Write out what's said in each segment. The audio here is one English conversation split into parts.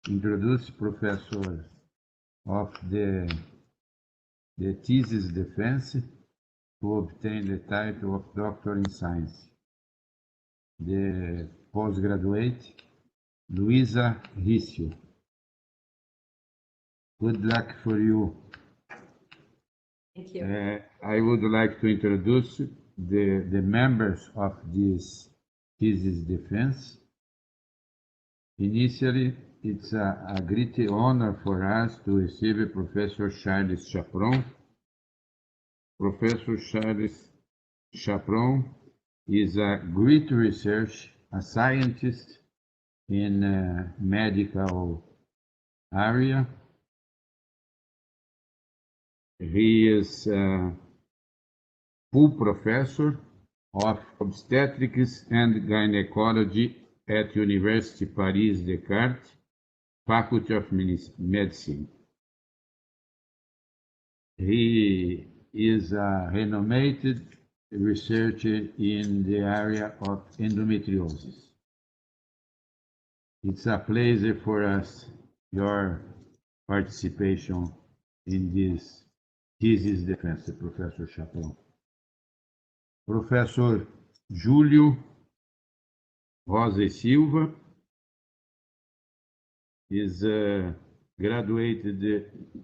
introduce Professor of the Thesis Defense to obtain the title of Doctor in Science. The postgraduate, Luiza Riccio. Good luck for you. Thank you. I would like to introduce the members of this thesis defense. Initially, it's a great honor for us to receive Professor Charles Chapron. Professor Charles Chapron is a great researcher, a scientist in medical area. He is full professor of Obstetrics and Gynecology at University Paris Descartes, Faculty of Medicine. He is a renowned researcher in the area of endometriosis. It's a pleasure for us, your participation in this thesis defense, Professor Chapron. Professor Júlio, Rosa e Silva is graduated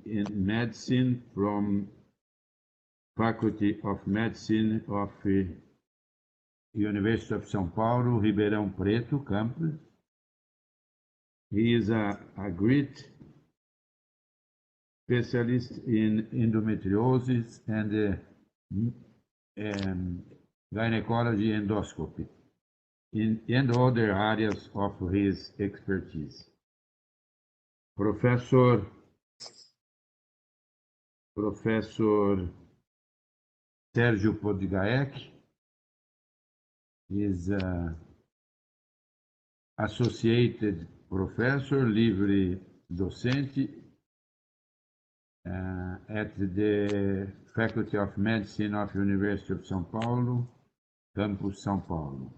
in medicine from Faculty of Medicine of University of São Paulo, Ribeirão Preto campus. He is a great specialist in endometriosis and gynecology endoscopy and other areas of his expertise. Professor Sérgio Podgaec is associated professor, livre docente at the Faculty of Medicine of University of São Paulo, Campus São Paulo.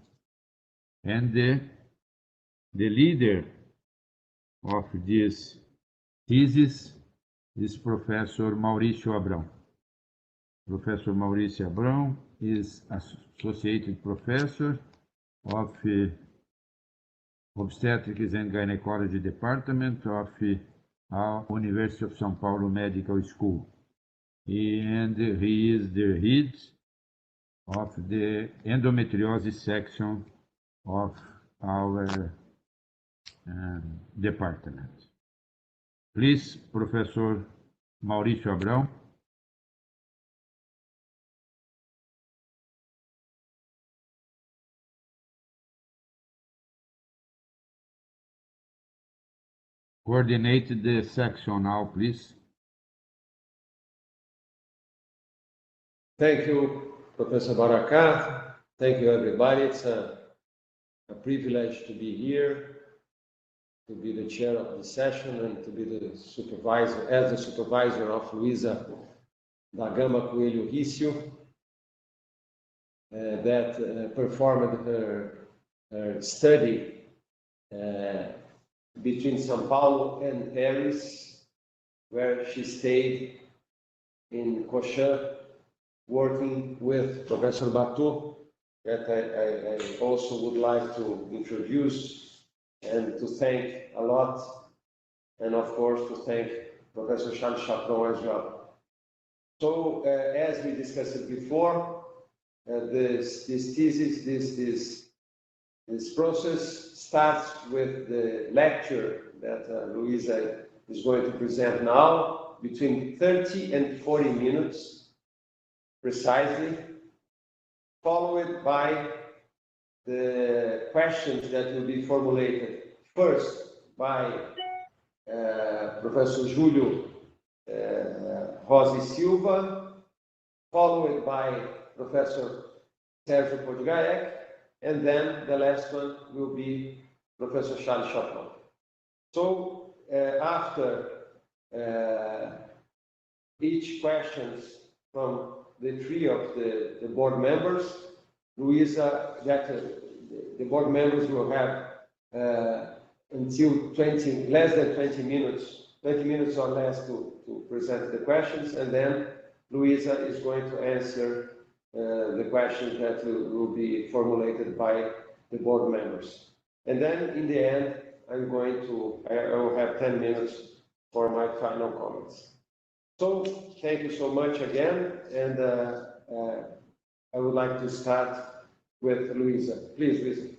And the leader of this thesis is Professor Maurício Abrão. Professor Maurício Abrão is Associated Professor of Obstetrics and Gynecology Department of University of São Paulo Medical School. And he is the head of the endometriosis section of our department. Please, Professor Maurício Abrão. Coordinate the section now, please. Thank you, Professor Baraka. Thank you, everybody. It's a privilege to be here, to be the chair of the session, and to be the supervisor, as the supervisor of Luiza da Gama Coelho Riccio, that performed her study between São Paulo and Paris, where she stayed in Cochin, working with Professor Batteux, that I also would like to introduce and to thank a lot, and of course to thank Professor Charles Chapron as well. So, as we discussed before, this thesis, this process starts with the lecture that Luiza is going to present now, between 30 and 40 minutes, precisely, followed by the questions that will be formulated first by Professor Júlio, Rosa e Silva, followed by Professor Sérgio Podgaec, and then the last one will be Professor Charles Chapron. So after each questions from the three of the board members, Luiza, the board members will have until less than 20 minutes or less to present the questions, and then Luiza is going to answer the questions that will be formulated by the board members. And then in the end, I will have 10 minutes for my final comments. So thank you so much again, and I would like to start with Luiza. Please, Luiza.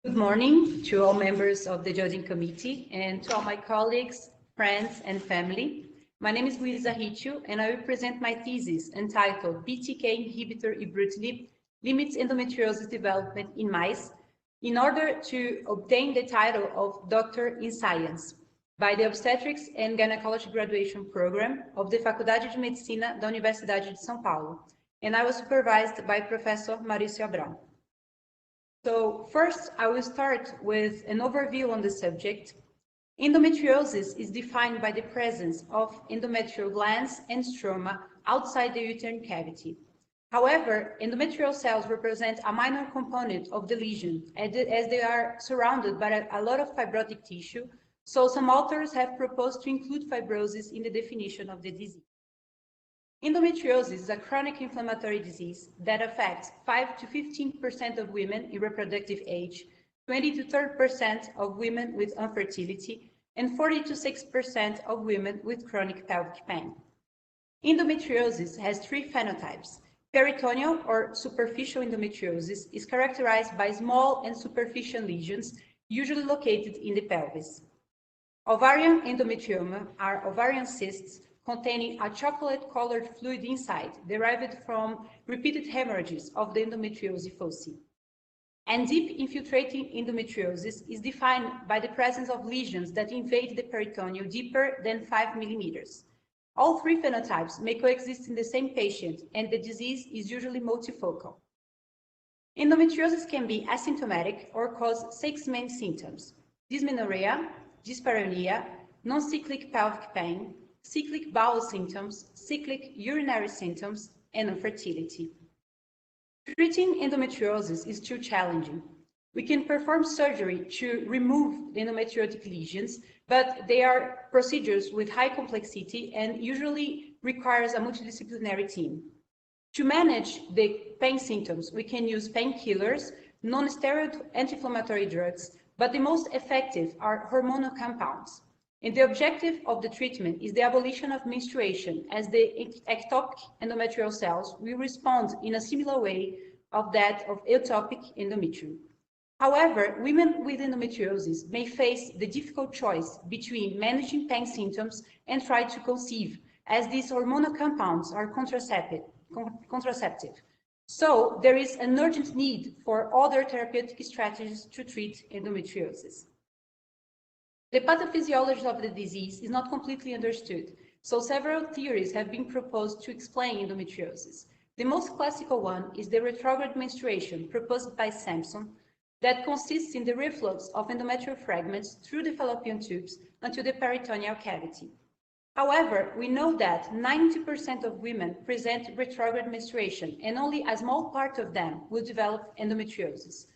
Good morning to all members of the judging committee and to all my colleagues, friends, and family. My name is Luiza Riccio, and I will present my thesis entitled Btk Inhibitor Ibrutinib Limits Endometriosis Development in Mice, in order to obtain the title of Doctor in Science by the Obstetrics and Gynecology graduation program of the Faculdade de Medicina da Universidade de São Paulo, and I was supervised by Professor Maurício Abrão. So first, I will start with an overview on the subject. Endometriosis is defined by the presence of endometrial glands and stroma outside the uterine cavity. However, endometrial cells represent a minor component of the lesion, as they are surrounded by a lot of fibrotic tissue, so some authors have proposed to include fibrosis in the definition of the disease. Endometriosis is a chronic inflammatory disease that affects 5 to 15% of women in reproductive age, 20 to 30% of women with infertility, and 40 to 6% of women with chronic pelvic pain. Endometriosis has three phenotypes. Peritoneal or superficial endometriosis is characterized by small and superficial lesions, usually located in the pelvis. Ovarian endometrioma are ovarian cysts containing a chocolate-colored fluid inside, derived from repeated hemorrhages of the endometriosis foci. And deep infiltrating endometriosis is defined by the presence of lesions that invade the peritoneum deeper than 5 millimeters. All three phenotypes may coexist in the same patient, and the disease is usually multifocal. Endometriosis can be asymptomatic or cause 6 main symptoms: dysmenorrhea, dyspareunia, non-cyclic pelvic pain, cyclic bowel symptoms, cyclic urinary symptoms, and infertility. Treating endometriosis is too challenging. We can perform surgery to remove the endometriotic lesions, but they are procedures with high complexity and usually requires a multidisciplinary team. To manage the pain symptoms, we can use painkillers, non-steroid anti-inflammatory drugs, but the most effective are hormonal compounds. And the objective of the treatment is the abolition of menstruation, as the ectopic endometrial cells will respond in a similar way of that of ectopic endometrium. However, women with endometriosis may face the difficult choice between managing pain symptoms and try to conceive, as these hormonal compounds are contraceptive. So there is an urgent need for other therapeutic strategies to treat endometriosis. The pathophysiology of the disease is not completely understood, so several theories have been proposed to explain endometriosis. The most classical one is the retrograde menstruation proposed by Sampson, that consists in the reflux of endometrial fragments through the fallopian tubes until the peritoneal cavity. However, we know that 90% of women present retrograde menstruation, and only a small part of them will develop endometriosis.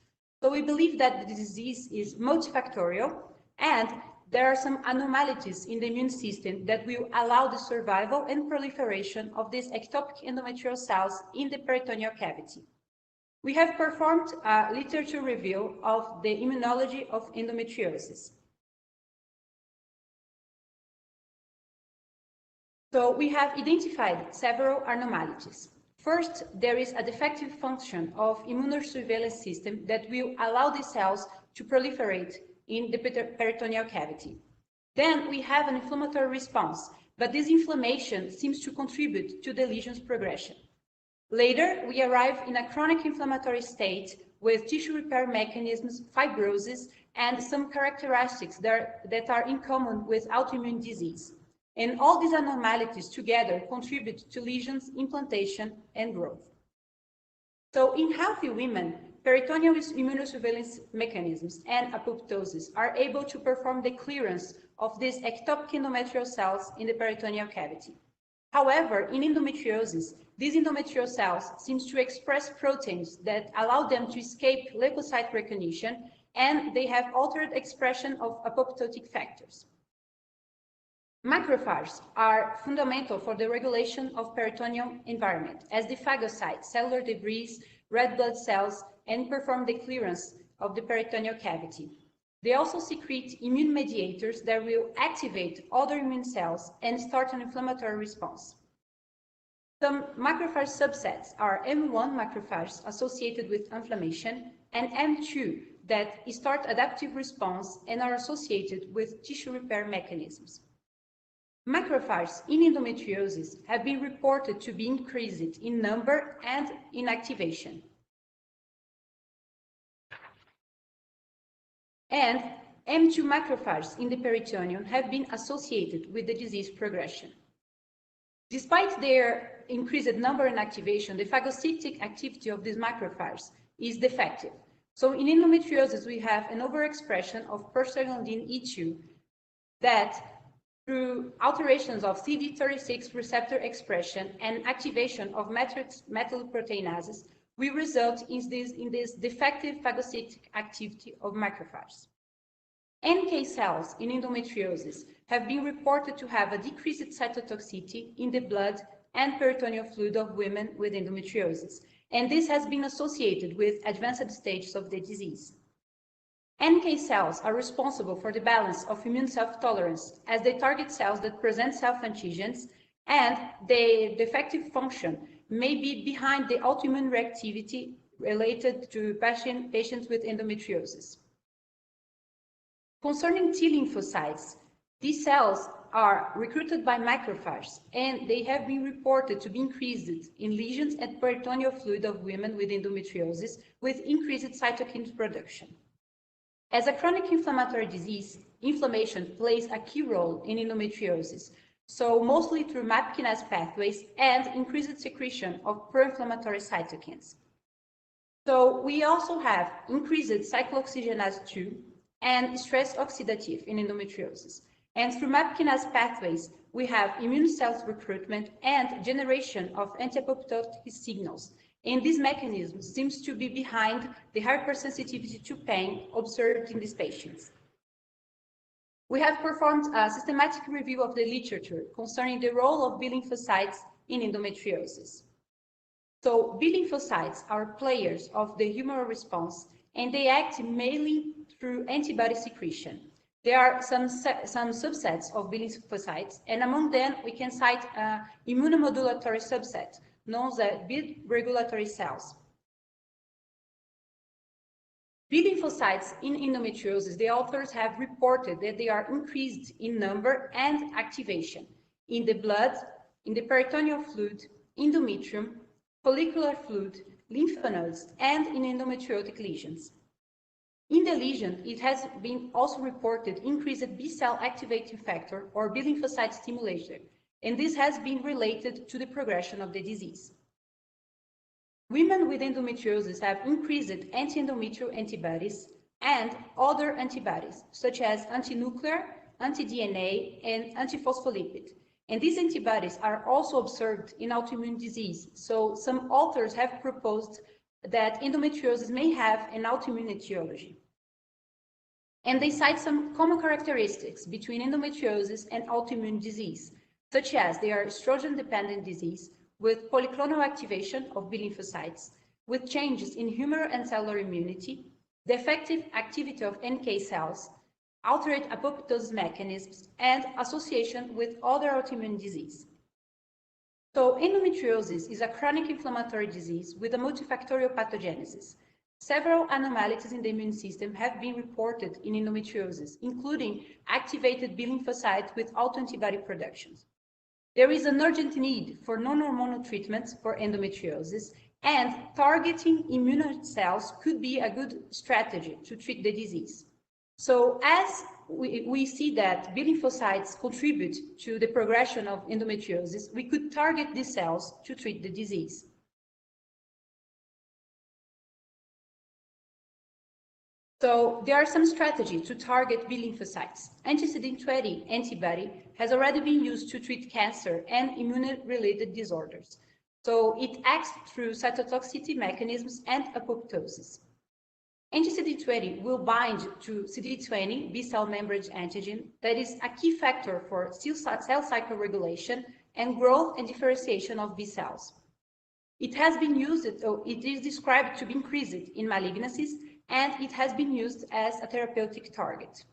So we believe that the disease is multifactorial, and there are some anomalies in the immune system that will allow the survival and proliferation of these ectopic endometrial cells in the peritoneal cavity. We have performed a literature review of the immunology of endometriosis. So we have identified several anomalies. First, there is a defective function of immunosurveillance system that will allow the cells to proliferate in the peritoneal cavity. Then we have an inflammatory response, but this inflammation seems to contribute to the lesion's progression. Later, we arrive in a chronic inflammatory state with tissue repair mechanisms, fibrosis, and some characteristics that are in common with autoimmune disease. And all these anomalies together contribute to lesions, implantation, and growth. So in healthy women, peritoneal immunosurveillance mechanisms and apoptosis are able to perform the clearance of these ectopic endometrial cells in the peritoneal cavity. However, in endometriosis, these endometrial cells seem to express proteins that allow them to escape leukocyte recognition and they have altered expression of apoptotic factors. Macrophages are fundamental for the regulation of peritoneal environment, as they phagocyte cellular debris, red blood cells, and perform the clearance of the peritoneal cavity. They also secrete immune mediators that will activate other immune cells and start an inflammatory response. Some macrophage subsets are M1 macrophages associated with inflammation and M2 that start adaptive response and are associated with tissue repair mechanisms. Macrophages in endometriosis have been reported to be increased in number and in activation. And M2 macrophages in the peritoneum have been associated with the disease progression. Despite their increased number and activation, the phagocytic activity of these macrophages is defective. So in endometriosis, we have an overexpression of prostaglandin E2 that, through alterations of CD36 receptor expression and activation of metalloproteinases, we result in this defective phagocytic activity of macrophages. NK cells in endometriosis have been reported to have a decreased cytotoxicity in the blood and peritoneal fluid of women with endometriosis, and this has been associated with advanced stages of the disease. NK cells are responsible for the balance of immune self-tolerance, as they target cells that present self-antigens, and their defective function may be behind the autoimmune reactivity related to patients with endometriosis. Concerning T lymphocytes, these cells are recruited by macrophages, and they have been reported to be increased in lesions and peritoneal fluid of women with endometriosis with increased cytokine production. As a chronic inflammatory disease, inflammation plays a key role in endometriosis, so mostly through MAP kinase pathways and increased secretion of pro-inflammatory cytokines. So we also have increased cyclooxygenase 2 and stress oxidative in endometriosis. And through MAP kinase pathways, we have immune cells recruitment and generation of anti-apoptotic signals. And this mechanism seems to be behind the hypersensitivity to pain observed in these patients. We have performed a systematic review of the literature concerning the role of B lymphocytes in endometriosis. So B lymphocytes are players of the humoral response, and they act mainly through antibody secretion. There are some subsets of B lymphocytes, and among them we can cite an immunomodulatory subset known as B regulatory cells. B lymphocytes in endometriosis, the authors have reported that they are increased in number and activation in the blood, in the peritoneal fluid, endometrium, follicular fluid, lymph nodes, and in endometriotic lesions. In the lesion, it has been also reported increased B-cell activating factor or B lymphocyte stimulator, and this has been related to the progression of the disease. Women with endometriosis have increased anti-endometrial antibodies and other antibodies, such as anti-nuclear, anti-DNA, and anti-phospholipid. And these antibodies are also observed in autoimmune disease. So some authors have proposed that endometriosis may have an autoimmune etiology. And they cite some common characteristics between endometriosis and autoimmune disease, such as they are estrogen-dependent disease with polyclonal activation of B lymphocytes, with changes in humoral and cellular immunity, defective activity of NK cells, altered apoptosis mechanisms, and association with other autoimmune disease. So endometriosis is a chronic inflammatory disease with a multifactorial pathogenesis. Several anomalies in the immune system have been reported in endometriosis, including activated B lymphocytes with autoantibody production. There is an urgent need for non-hormonal treatments for endometriosis, and targeting immune cells could be a good strategy to treat the disease. So as we see that B lymphocytes contribute to the progression of endometriosis, we could target these cells to treat the disease. So there are some strategies to target B lymphocytes. Anti-CD20 antibody has already been used to treat cancer and immune-related disorders. So it acts through cytotoxicity mechanisms and apoptosis. Anti-CD20 will bind to CD20 B-cell membrane antigen that is a key factor for cell cycle regulation and growth and differentiation of B cells. It has been used, it is described to be increased in malignancies, and it has been used as a therapeutic target.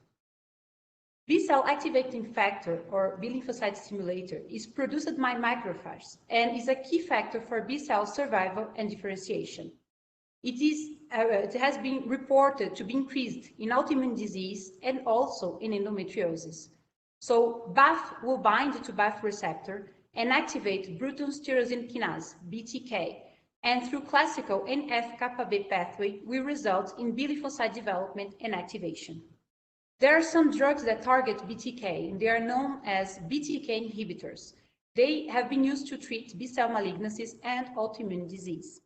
B-cell activating factor, or B lymphocyte stimulator, is produced by macrophages and is a key factor for B-cell survival and differentiation. It has been reported to be increased in autoimmune disease and also in endometriosis. So BAFF will bind to BAFF receptor and activate Bruton tyrosine kinase, BTK, and through classical NF-κB pathway will result in B lymphocyte development and activation. There are some drugs that target BTK, and they are known as BTK inhibitors. They have been used to treat B-cell malignancies and autoimmune disease.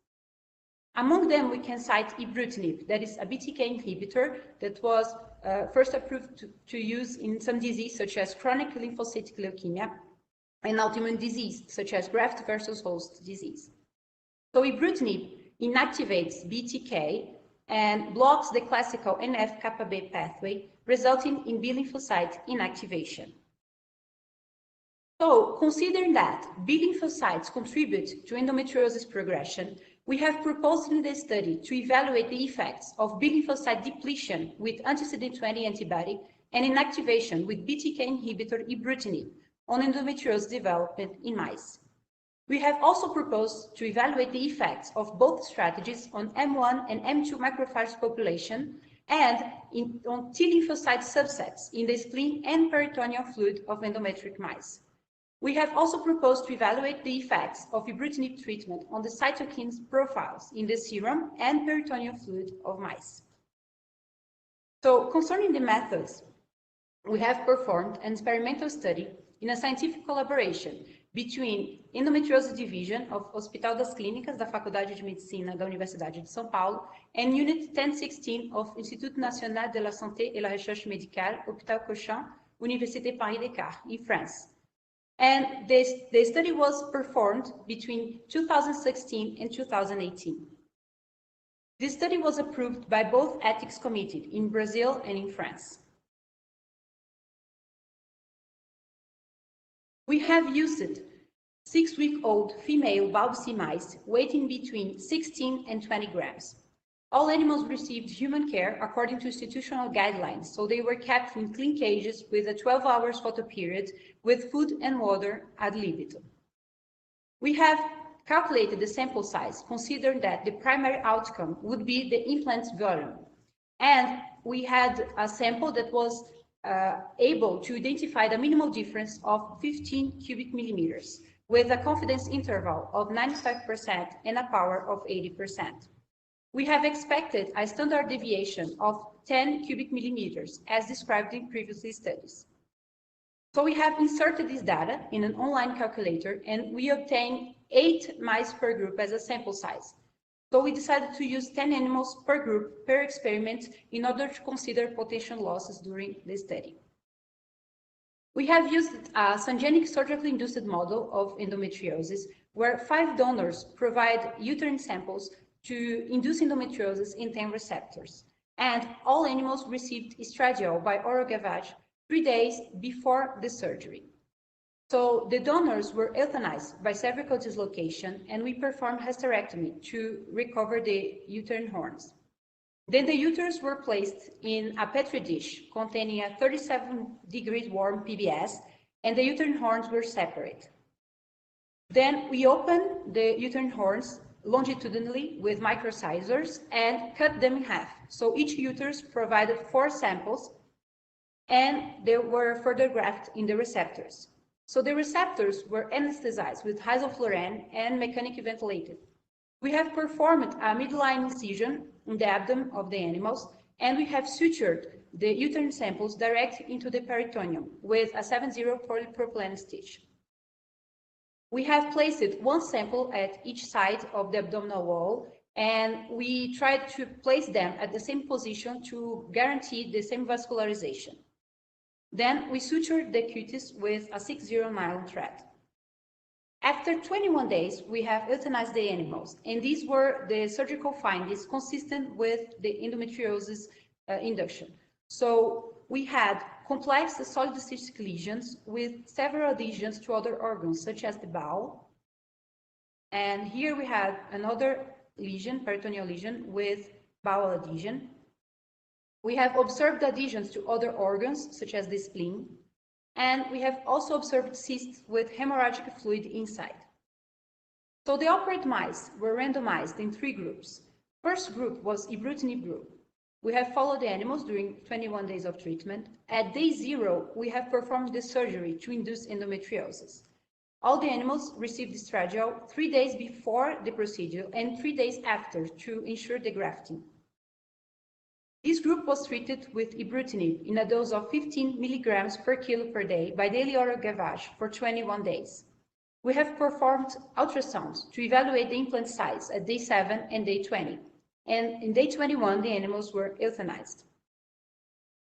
Among them, we can cite Ibrutinib, that is a BTK inhibitor that was first approved to use in some disease such as chronic lymphocytic leukemia and autoimmune disease such as graft versus host disease. So Ibrutinib inactivates BTK and blocks the classical NF-κB pathway, resulting in B lymphocyte inactivation. So, considering that B lymphocytes contribute to endometriosis progression, we have proposed in the study to evaluate the effects of B lymphocyte depletion with anti-CD20 antibody and inactivation with BTK inhibitor Ibrutinib on endometriosis development in mice. We have also proposed to evaluate the effects of both strategies on M1 and M2 macrophage population and on T lymphocyte subsets in the spleen and peritoneal fluid of endometric mice. We have also proposed to evaluate the effects of Ibrutinib treatment on the cytokines profiles in the serum and peritoneal fluid of mice. So, concerning the methods, we have performed an experimental study in a scientific collaboration between Endometriosis Division of Hospital das Clínicas da Faculdade de Medicina da Universidade de São Paulo and Unit 1016 of Institut National de la Santé et la Recherche Médicale, Hôpital Cochin, Université Paris-Descartes in France. And the study was performed between 2016 and 2018. This study was approved by both ethics committees in Brazil and in France. We have used 6-week-old female Bauci mice weighing between 16 and 20 grams. All animals received human care according to institutional guidelines, so they were kept in clean cages with a 12-hour photo period with food and water ad libitum. We have calculated the sample size, considering that the primary outcome would be the implant volume. And we had a sample that was able to identify the minimal difference of 15 cubic millimeters with a confidence interval of 95% and a power of 80%. We have expected a standard deviation of 10 cubic millimeters as described in previous studies. So we have inserted this data in an online calculator and we obtained 8 mice per group as a sample size. So we decided to use 10 animals per group per experiment in order to consider potential losses during the study. We have used a Sangenic surgically induced model of endometriosis where 5 donors provide uterine samples to induce endometriosis in 10 receptors. And all animals received estradiol by oral gavage 3 days before the surgery. So the donors were euthanized by cervical dislocation and we performed hysterectomy to recover the uterine horns. Then the uterus were placed in a petri dish containing a 37 degrees warm PBS and the uterine horns were separate. Then we opened the uterine horns longitudinally with microcisors and cut them in half. So each uterus provided 4 samples and they were further grafted in the receptors. So the receptors were anesthetized with isoflurane and mechanically ventilated. We have performed a midline incision in the abdomen of the animals and we have sutured the uterine samples direct into the peritoneum with a 7-0 polypropylene stitch. We have placed 1 sample at each side of the abdominal wall and we tried to place them at the same position to guarantee the same vascularization. Then we sutured the cutis with a 6-0 nylon thread. After 21 days, we have euthanized the animals, and these were the surgical findings consistent with the endometriosis induction. So we had complex solid cystic lesions with several adhesions to other organs, such as the bowel. And here we had another lesion, peritoneal lesion, with bowel adhesion. We have observed adhesions to other organs, such as the spleen. And we have also observed cysts with hemorrhagic fluid inside. So the operate mice were randomized in 3 groups. First group was Ibrutinib group. We have followed the animals during 21 days of treatment. At day 0, we have performed the surgery to induce endometriosis. All the animals received estradiol 3 days before the procedure and 3 days after to ensure the grafting. This group was treated with Ibrutinib in a dose of 15 milligrams per kilo per day by daily oral gavage for 21 days. We have performed ultrasounds to evaluate the implant size at day 7 and day 20. And in day 21, the animals were euthanized.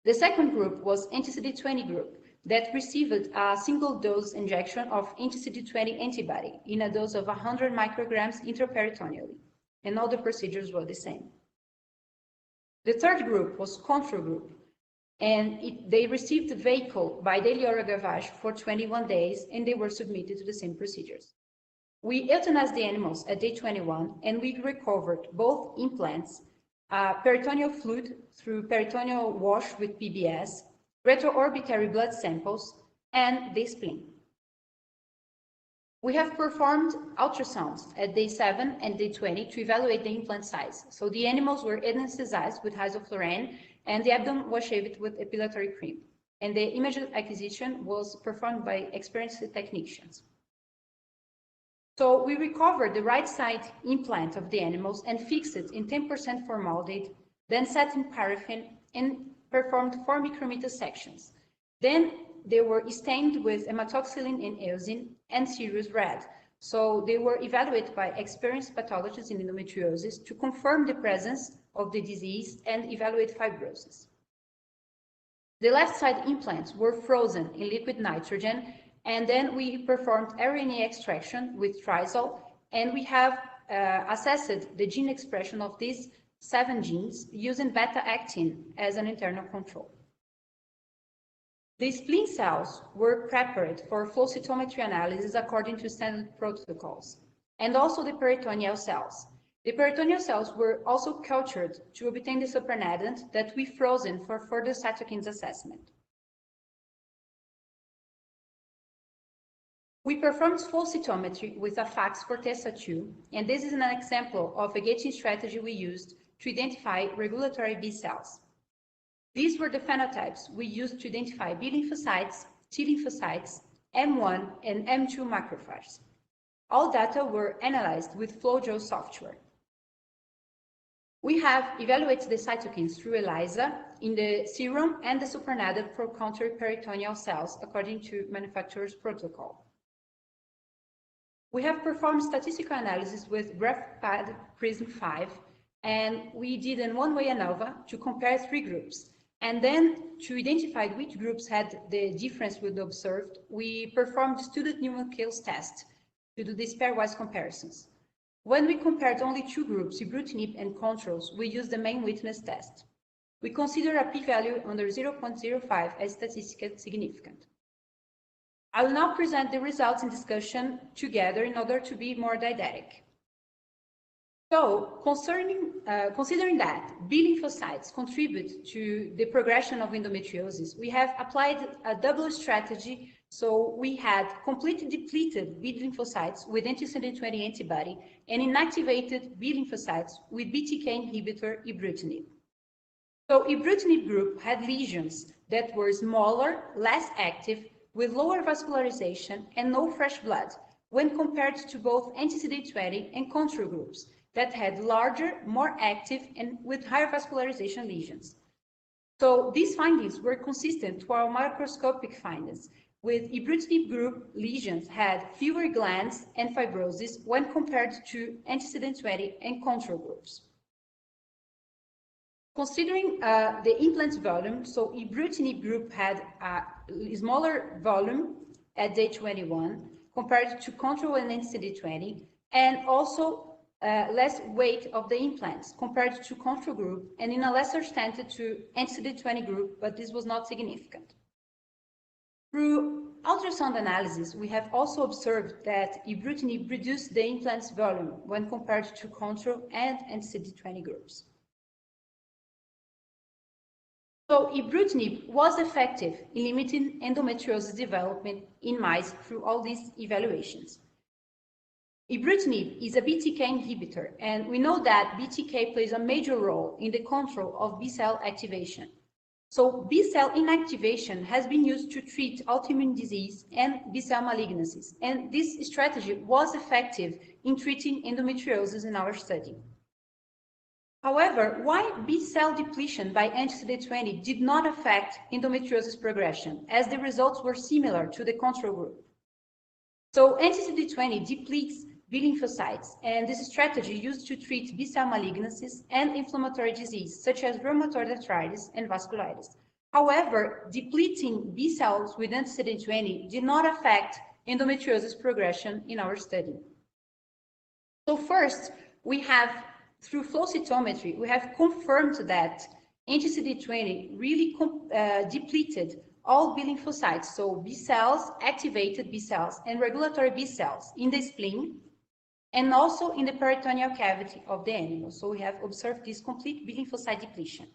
The second group was anti-CD20 group that received a single dose injection of anti-CD20 antibody in a dose of 100 micrograms intraperitoneally, and all the procedures were the same. The third group was control group, and they received the vehicle by daily oral gavage for 21 days, and they were submitted to the same procedures. We euthanized the animals at day 21, and we recovered both implants, peritoneal fluid through peritoneal wash with PBS, retroorbitary blood samples, and the spleen. We have performed ultrasounds at day 7 and day 20 to evaluate the implant size. So the animals were anesthetized with isoflurane, and the abdomen was shaved with epilatory cream. And the image acquisition was performed by experienced technicians. So we recovered the right side implant of the animals and fixed it in 10% formaldehyde, then set in paraffin and performed 4 micrometer sections. Then they were stained with hematoxylin and eosin and Sirius red. So they were evaluated by experienced pathologists in endometriosis to confirm the presence of the disease and evaluate fibrosis. The left side implants were frozen in liquid nitrogen, and then we performed RNA extraction with Trisol, and we have assessed the gene expression of these 7 genes using beta-actin as an internal control. The spleen cells were prepared for flow cytometry analysis according to standard protocols, and also the peritoneal cells. The peritoneal cells were also cultured to obtain the supernatant that we frozen for further cytokines assessment. We performed flow cytometry with a fax for TESA2, and this is an example of a gating strategy we used to identify regulatory B cells. These were the phenotypes we used to identify B lymphocytes, T lymphocytes, M1 and M2 macrophages. All data were analyzed with FlowJo software. We have evaluated the cytokines through ELISA in the serum and the supernatant for counter peritoneal cells according to manufacturer's protocol. We have performed statistical analysis with GraphPad Prism 5, and we did an one-way ANOVA to compare 3 groups. And then to identify which groups had the difference with the observed, we performed student Newman Kills test to do these pairwise comparisons. When we compared only 2 groups, Ibrutinib and controls, we used the main witness test. We consider a p-value under 0.05 as statistically significant. I will now present the results in discussion together in order to be more didactic. So, considering that B lymphocytes contribute to the progression of endometriosis, we have applied a double strategy. So we had completely depleted B lymphocytes with anti-CD20 antibody and inactivated B lymphocytes with Btk inhibitor Ibrutinib. So Ibrutinib group had lesions that were smaller, less active, with lower vascularization and no fresh blood when compared to both anti-CD20 and control groups that had larger, more active, and with higher vascularization lesions. So these findings were consistent to our microscopic findings, with Ibrutinib group lesions had fewer glands and fibrosis when compared to anti-CD20 and control groups. Considering the implant volume, so Ibrutinib group had a smaller volume at day 21, compared to control and anti-CD20, and also less weight of the implants compared to control group, and in a lesser extent to anti-CD20 group, but this was not significant. Through ultrasound analysis, we have also observed that ibrutinib reduced the implant's volume when compared to control and anti-CD20 groups. So ibrutinib was effective in limiting endometriosis development in mice through all these evaluations. Ibrutinib is a BTK inhibitor, and we know that BTK plays a major role in the control of B-cell activation. So B-cell inactivation has been used to treat autoimmune disease and B-cell malignancies, and this strategy was effective in treating endometriosis in our study. However, why B-cell depletion by anti-CD20 did not affect endometriosis progression, as the results were similar to the control group? So anti-CD20 depletes B lymphocytes, and this strategy used to treat B-cell malignancies and inflammatory disease, such as rheumatoid arthritis and vasculitis. However, depleting B cells with anti-CD20 did not affect endometriosis progression in our study. So first, we have, through flow cytometry, we have confirmed that anti-CD20 really depleted all B lymphocytes, so B cells, activated B cells, and regulatory B cells in the spleen, and also in the peritoneal cavity of the animal. So we have observed this complete B lymphocyte depletion.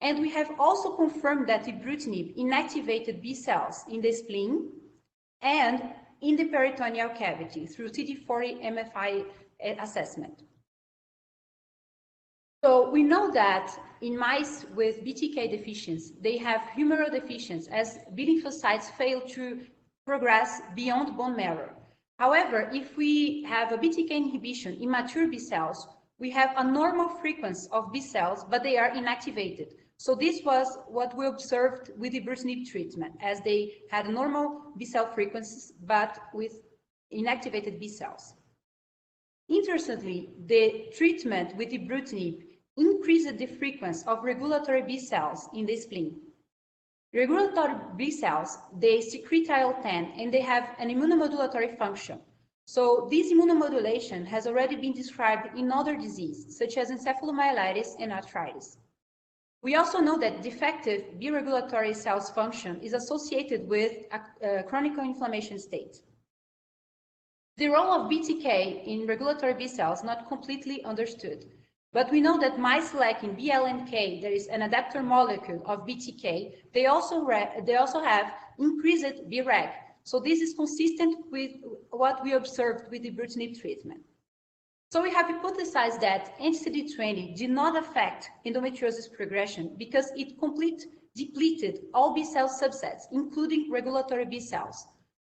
And we have also confirmed that ibrutinib inactivated B cells in the spleen and in the peritoneal cavity through CD40 MFI assessment. So we know that in mice with BTK deficiency, they have humoral deficiency as B lymphocytes fail to progress beyond bone marrow. However, if we have a BTK inhibition in mature B cells, we have a normal frequency of B cells, but they are inactivated. So this was what we observed with ibrutinib treatment, as they had normal B cell frequencies, but with inactivated B cells. Interestingly, the treatment with ibrutinib increased the frequency of regulatory B cells in the spleen. Regulatory B cells, they secrete IL-10 and they have an immunomodulatory function. So this immunomodulation has already been described in other diseases, such as encephalomyelitis and arthritis. We also know that defective B regulatory cells function is associated with a chronic inflammation state. The role of BTK in regulatory B cells is not completely understood. But we know that mice lacking BLNK, there is an adaptor molecule of BTK, they also have increased BRAG. So this is consistent with what we observed with the ibrutinib treatment. So we have hypothesized that anti-CD20 did not affect endometriosis progression because it depleted all B cell subsets, including regulatory B cells.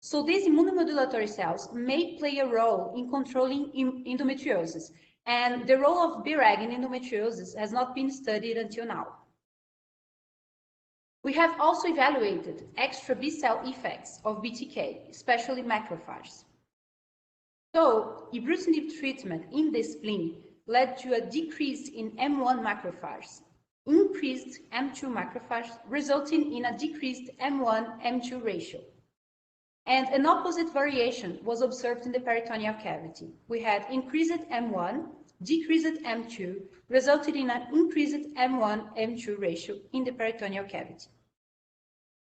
So these immunomodulatory cells may play a role in controlling endometriosis, and the role of BRAG in endometriosis has not been studied until now. We have also evaluated extra B cell effects of BTK, especially macrophages. So, ibrutinib treatment in the spleen led to a decrease in M1 macrophages, increased M2 macrophages, resulting in a decreased M1-M2 ratio. And an opposite variation was observed in the peritoneal cavity. We had increased M1, decreased M2, resulting in an increased M1-M2 ratio in the peritoneal cavity.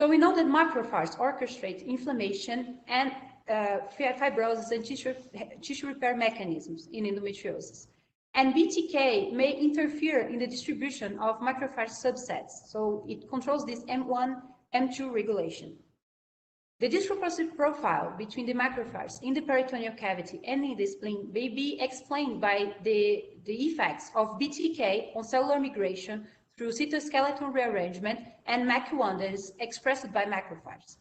So we know that macrophages orchestrate inflammation and fibrosis and tissue repair mechanisms in endometriosis. And BTK may interfere in the distribution of macrophage subsets, so it controls this M1-M2 regulation. The disproportionate profile between the macrophages in the peritoneal cavity and in the spleen may be explained by the effects of BTK on cellular migration through cytoskeleton rearrangement and MAC1 that is expressed by macrophages.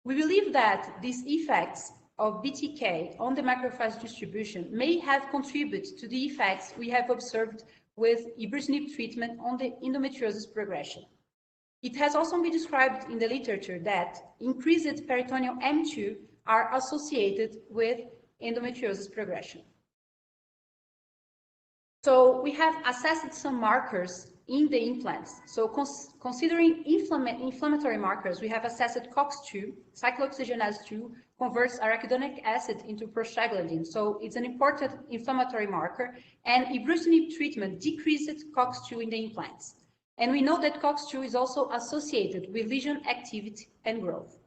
We believe that these effects of BTK on the macrophage distribution may have contributed to the effects we have observed with ibrutinib treatment on the endometriosis progression. It has also been described in the literature that increased peritoneal M2 are associated with endometriosis progression. So we have assessed some markers in the implants. So considering inflammatory markers, we have assessed COX-2, cyclooxygenase 2, converts arachidonic acid into prostaglandin. So it's an important inflammatory marker, and ibrutinib treatment decreases COX-2 in the implants. And we know that COX-2 is also associated with lesion activity and growth.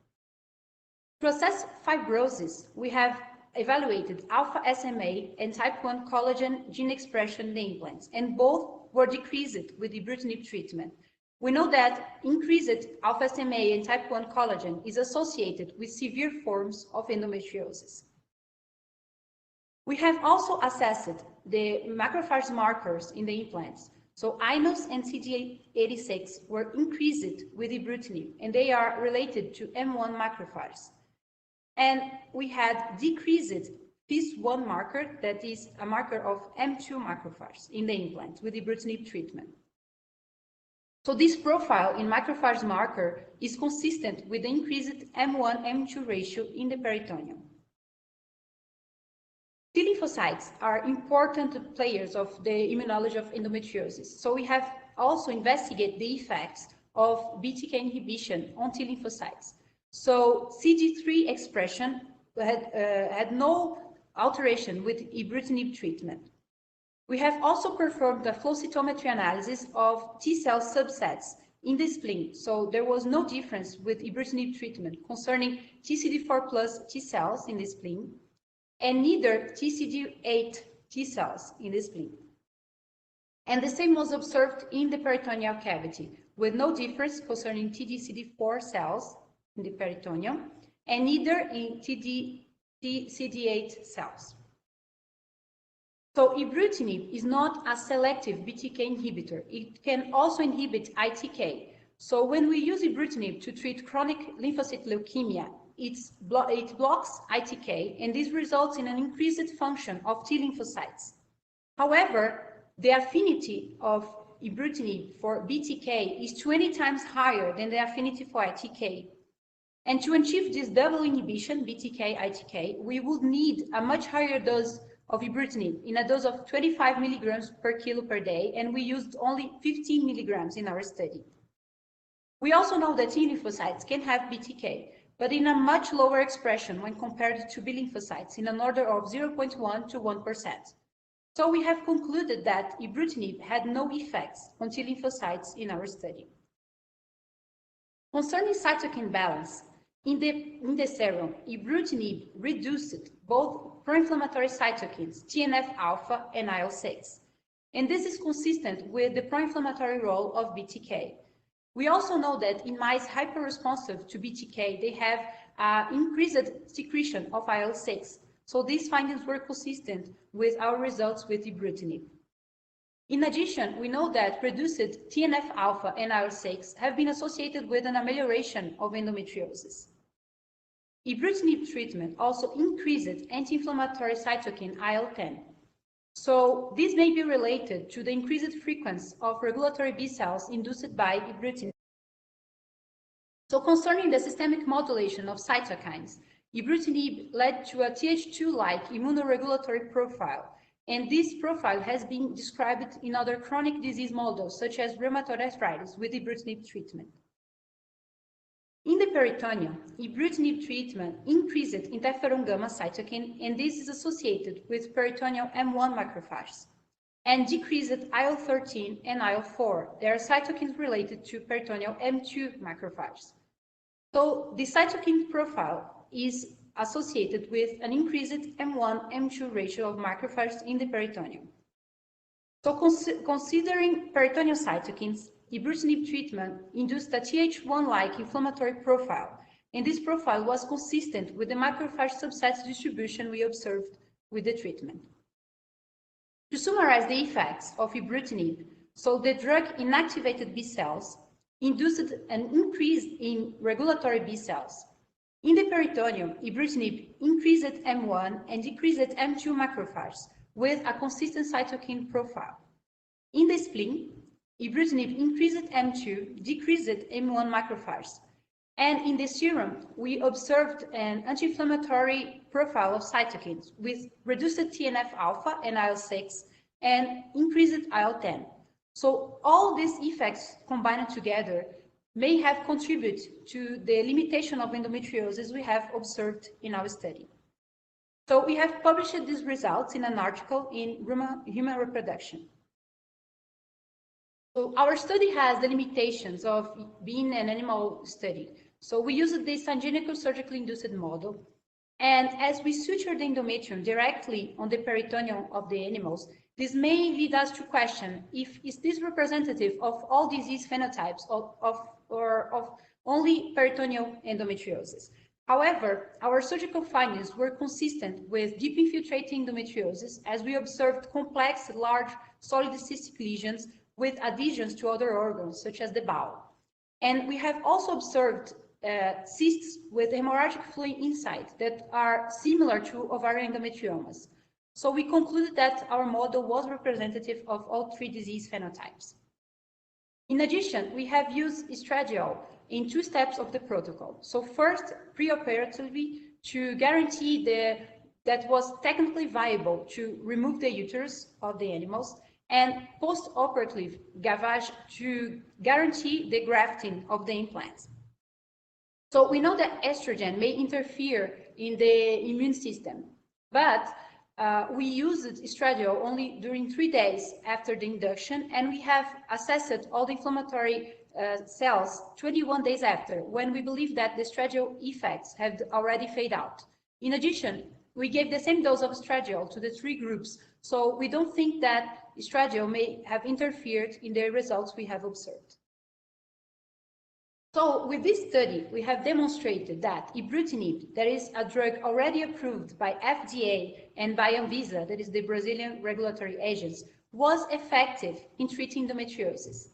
To assess fibrosis, we have evaluated alpha SMA and type 1 collagen gene expression in the implants, and both were decreased with ibrutinib treatment. We know that increased alpha SMA and type 1 collagen is associated with severe forms of endometriosis. We have also assessed the macrophage markers in the implants. So INOS and CD86 were increased with ibrutinib, and they are related to M1 macrophages. And we had decreased FIS1 marker, that is a marker of M2 macrophages in the implant with ibrutinib treatment. So this profile in macrophage marker is consistent with the increased M1-M2 ratio in the peritoneum. T lymphocytes are important players of the immunology of endometriosis. So we have also investigated the effects of BTK inhibition on T lymphocytes. So CD3 expression had no alteration with ibrutinib treatment. We have also performed a flow cytometry analysis of T cell subsets in the spleen. So there was no difference with ibrutinib treatment concerning TCD4 plus T cells in the spleen, and neither TCD8 T cells in the spleen. And the same was observed in the peritoneal cavity, with no difference concerning TDCD4 cells in the peritoneum, and neither in TCD8 cells. So ibrutinib is not a selective BTK inhibitor. It can also inhibit ITK. So when we use ibrutinib to treat chronic lymphocyte leukemia, it blocks ITK, and this results in an increased function of T lymphocytes. However, the affinity of ibrutinib for BTK is 20 times higher than the affinity for ITK. And to achieve this double inhibition, BTK-ITK, we would need a much higher dose of ibrutinib in a dose of 25 milligrams per kilo per day, and we used only 15 milligrams in our study. We also know that T lymphocytes can have BTK, but in a much lower expression when compared to B lymphocytes, in an order of 0.1 to 1%. So we have concluded that ibrutinib had no effects on T lymphocytes in our study. Concerning cytokine balance, in the serum, ibrutinib reduced both pro-inflammatory cytokines, TNF-alpha and IL-6. And this is consistent with the pro-inflammatory role of BTK. We also know that in mice hyperresponsive to BTK, they have increased secretion of IL-6. So these findings were consistent with our results with ibrutinib. In addition, we know that reduced TNF-alpha and IL-6 have been associated with an amelioration of endometriosis. Ibrutinib treatment also increased anti-inflammatory cytokine IL-10. So this may be related to the increased frequency of regulatory B cells induced by ibrutinib. So concerning the systemic modulation of cytokines, ibrutinib led to a Th2-like immunoregulatory profile, and this profile has been described in other chronic disease models, such as rheumatoid arthritis, with ibrutinib treatment. In the peritoneum, ibrutinib treatment increased interferon gamma cytokine, and this is associated with peritoneal M1 macrophages, and decreased IL-13 and IL-4. They are cytokines related to peritoneal M2 macrophages. So the cytokine profile is associated with an increased M1-M2 ratio of macrophages in the peritoneum. So considering peritoneal cytokines, ibrutinib treatment induced a Th1-like inflammatory profile, and this profile was consistent with the macrophage subset distribution we observed with the treatment. To summarize the effects of ibrutinib, so the drug inactivated B cells induced an increase in regulatory B cells. In the peritoneum, ibrutinib increased M1 and decreased M2 macrophages with a consistent cytokine profile. In the spleen, ibrutinib increased M2, decreased M1 macrophages. And in the serum, we observed an anti-inflammatory profile of cytokines with reduced TNF-alpha and IL-6 and increased IL-10. So all these effects combined together may have contributed to the limitation of endometriosis we have observed in our study. So we have published these results in an article in Human Reproduction. So our study has the limitations of being an animal study. So we used the syngenical surgically induced model. And as we suture the endometrium directly on the peritoneum of the animals, this may lead us to question if is this representative of all disease phenotypes or of only peritoneal endometriosis. However, our surgical findings were consistent with deep infiltrating endometriosis as we observed complex, large, solid cystic lesions with adhesions to other organs, such as the bowel. And we have also observed cysts with hemorrhagic fluid inside that are similar to ovarian endometriomas. So we concluded that our model was representative of all three disease phenotypes. In addition, we have used estradiol in 2 steps of the protocol. So first, preoperatively, to guarantee that was technically viable to remove the uterus of the animals, and post-operative gavage to guarantee the grafting of the implants. So we know that estrogen may interfere in the immune system, but we used estradiol only during 3 days after the induction, and we have assessed all the inflammatory cells 21 days after, when we believe that the estradiol effects have already faded out. In addition, we gave the same dose of estradiol to the 3 groups, so we don't think that estradiol may have interfered in the results we have observed. So with this study, we have demonstrated that Ibrutinib, that is a drug already approved by FDA and by Anvisa, that is the Brazilian regulatory agency, was effective in treating endometriosis.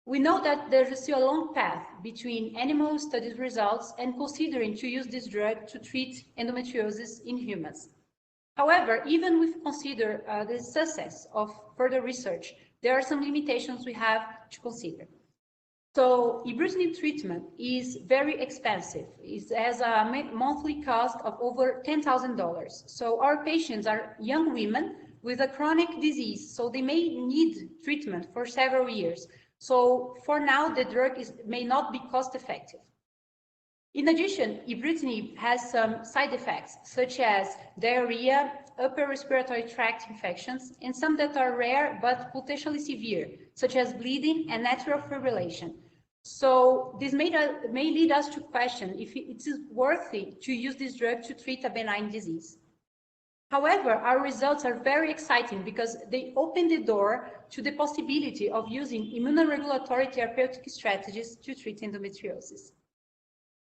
We know that there is still a long path between animal studies results and considering to use this drug to treat endometriosis in humans. However, even if we consider the success of further research, there are some limitations we have to consider. So Ibrutinib treatment is very expensive. It has a monthly cost of over $10,000. So our patients are young women with a chronic disease, so they may need treatment for several years. So for now, the drug may not be cost effective. In addition, Ibrutinib has some side effects, such as diarrhea, upper respiratory tract infections, and some that are rare but potentially severe, such as bleeding and atrial fibrillation. So this may lead us to question if it is worthy to use this drug to treat a benign disease. However, our results are very exciting because they open the door to the possibility of using immunoregulatory therapeutic strategies to treat endometriosis.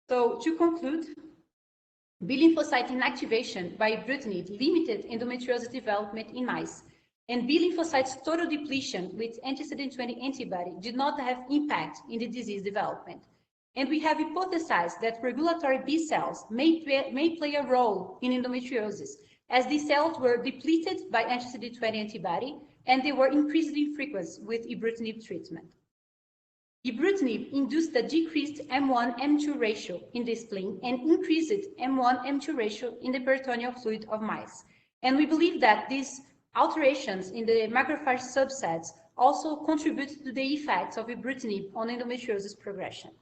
So to conclude, B lymphocyte inactivation by Ibrutinib limited endometriosis development in mice, and B lymphocytes total depletion with anti-CD20 antibody did not have impact in the disease development. And we have hypothesized that regulatory B cells may play a role in endometriosis, as these cells were depleted by anti-CD20 antibody, and they were increased in frequency with Ibrutinib treatment. Ibrutinib induced a decreased M1-M2 ratio in the spleen and increased M1-M2 ratio in the peritoneal fluid of mice. And we believe that these alterations in the macrophage subsets also contribute to the effects of Ibrutinib on endometriosis progression.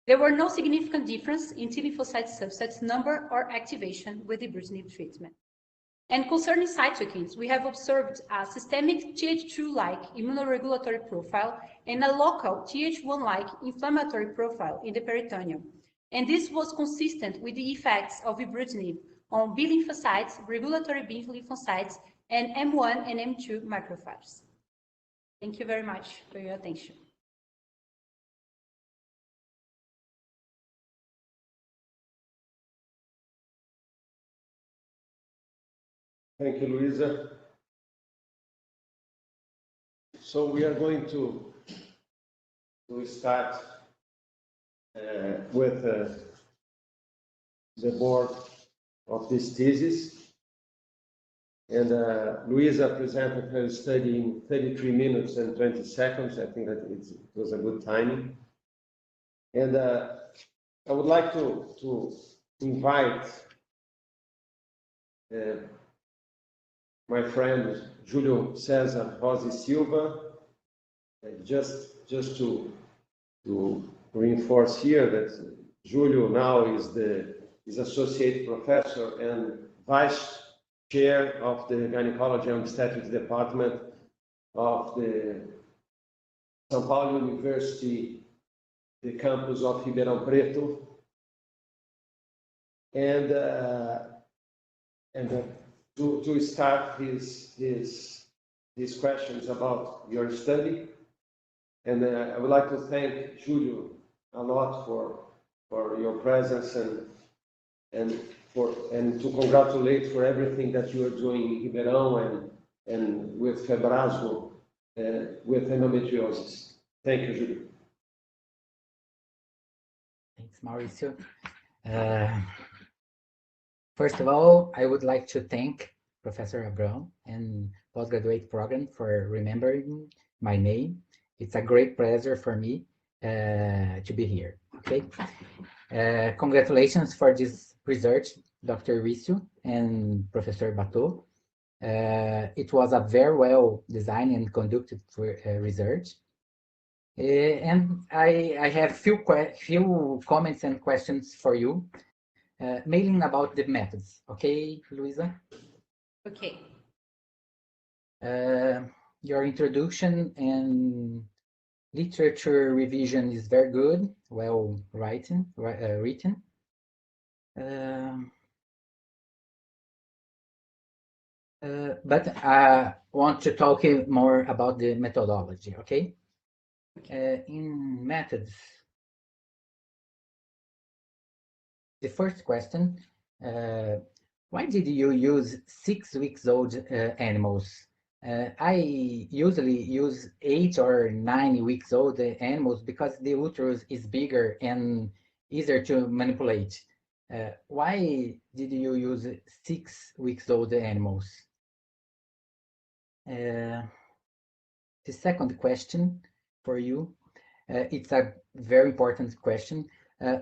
There were no significant difference in T lymphocyte subsets number or activation with Ibrutinib treatment. And concerning cytokines, we have observed a systemic Th2-like immunoregulatory profile and a local Th1-like inflammatory profile in the peritoneum. And this was consistent with the effects of Ibrutinib on B lymphocytes, regulatory B lymphocytes, and M1 and M2 macrophages. Thank you very much for your attention. Thank you, Luiza. So we are going to start with the board of this thesis. And Luiza presented her study in 33 minutes and 20 seconds. I think that it was a good timing. And I would like to invite my friend Júlio, César, Rosa, Silva. And just to reinforce here that Júlio now is associate professor and vice chair of the Gynecology and Obstetrics department of the São Paulo University, the campus of Ribeirão Preto, and to start his questions about your study. And I would like to thank Júlio a lot for your presence and to congratulate for everything that you are doing in Ribeirão and with Febrasgo with endometriosis. Thank you, Júlio. Thanks, Maurício. First of all, I would like to thank Professor Abrão and postgraduate program for remembering my name. It's a great pleasure for me to be here. Okay. Congratulations for this research, Dr. Riccio and Professor Batteux. It was a very well designed and conducted research. And I have few comments and questions for you, mainly about the methods. Okay, Luiza? Okay. Your introduction and literature revision is very good, well written. But I want to talk more about the methodology, okay? In methods, the first question, why did you use 6 weeks old animals? I usually use 8 or 9 weeks old animals because the uterus is bigger and easier to manipulate. Why did you use 6 weeks old animals? The second question for you, it's a very important question.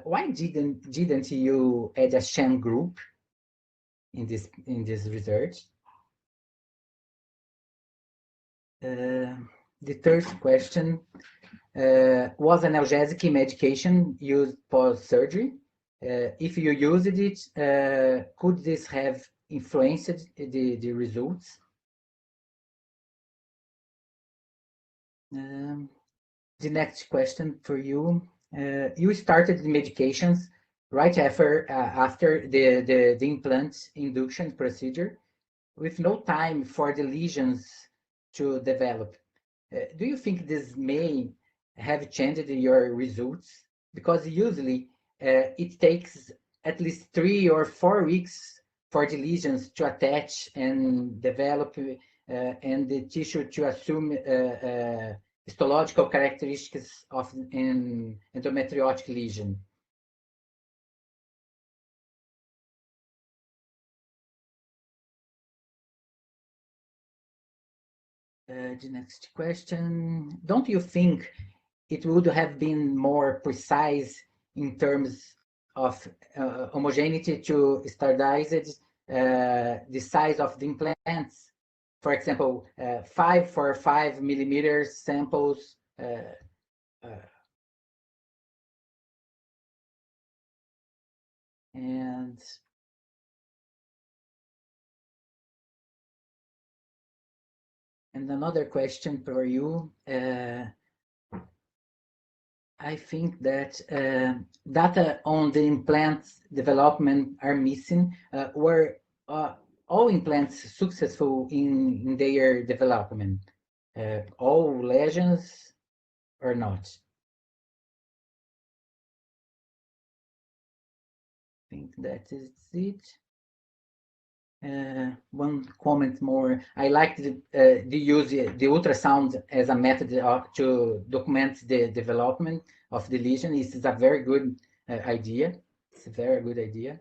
Why didn't you add a sham group in this research? The third question, was analgesic medication used post-surgery? If you used it, could this have influenced the results? The next question for you, you started the medications right after the implant induction procedure with no time for the lesions to develop. Do you think this may have changed your results? Because usually it takes at least 3 or 4 weeks for the lesions to attach and develop and the tissue to assume histological characteristics of an endometriotic lesion. The next question, don't you think it would have been more precise in terms of homogeneity to standardize the size of the implants? For example, 5 for 5 millimeters samples. And another question for you. I think that data on the implants development are missing. Were all implants successful in their development? All lesions or not? I think that is it. One comment more. I like the use the ultrasound as a method to document the development of the lesion. This is a very good idea. It's a very good idea.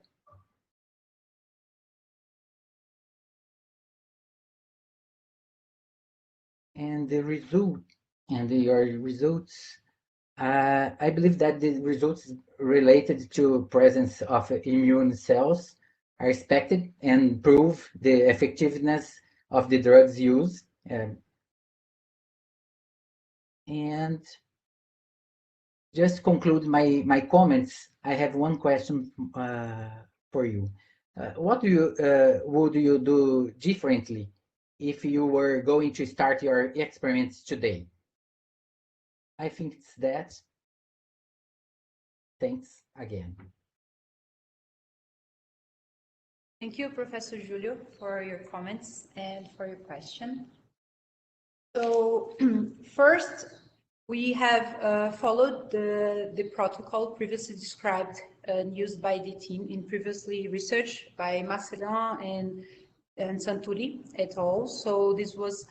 And the result and your results, I believe that the results related to presence of immune cells are expected and prove the effectiveness of the drugs used. And just to conclude my comments, I have one question for you. What would you do differently if you were going to start your experiments today? I think it's that. Thanks again. Thank you, Professor Júlio, for your comments and for your question. So first, we have followed the protocol previously described and used by the team in previously research by Marcelin and Santuri et al. So this was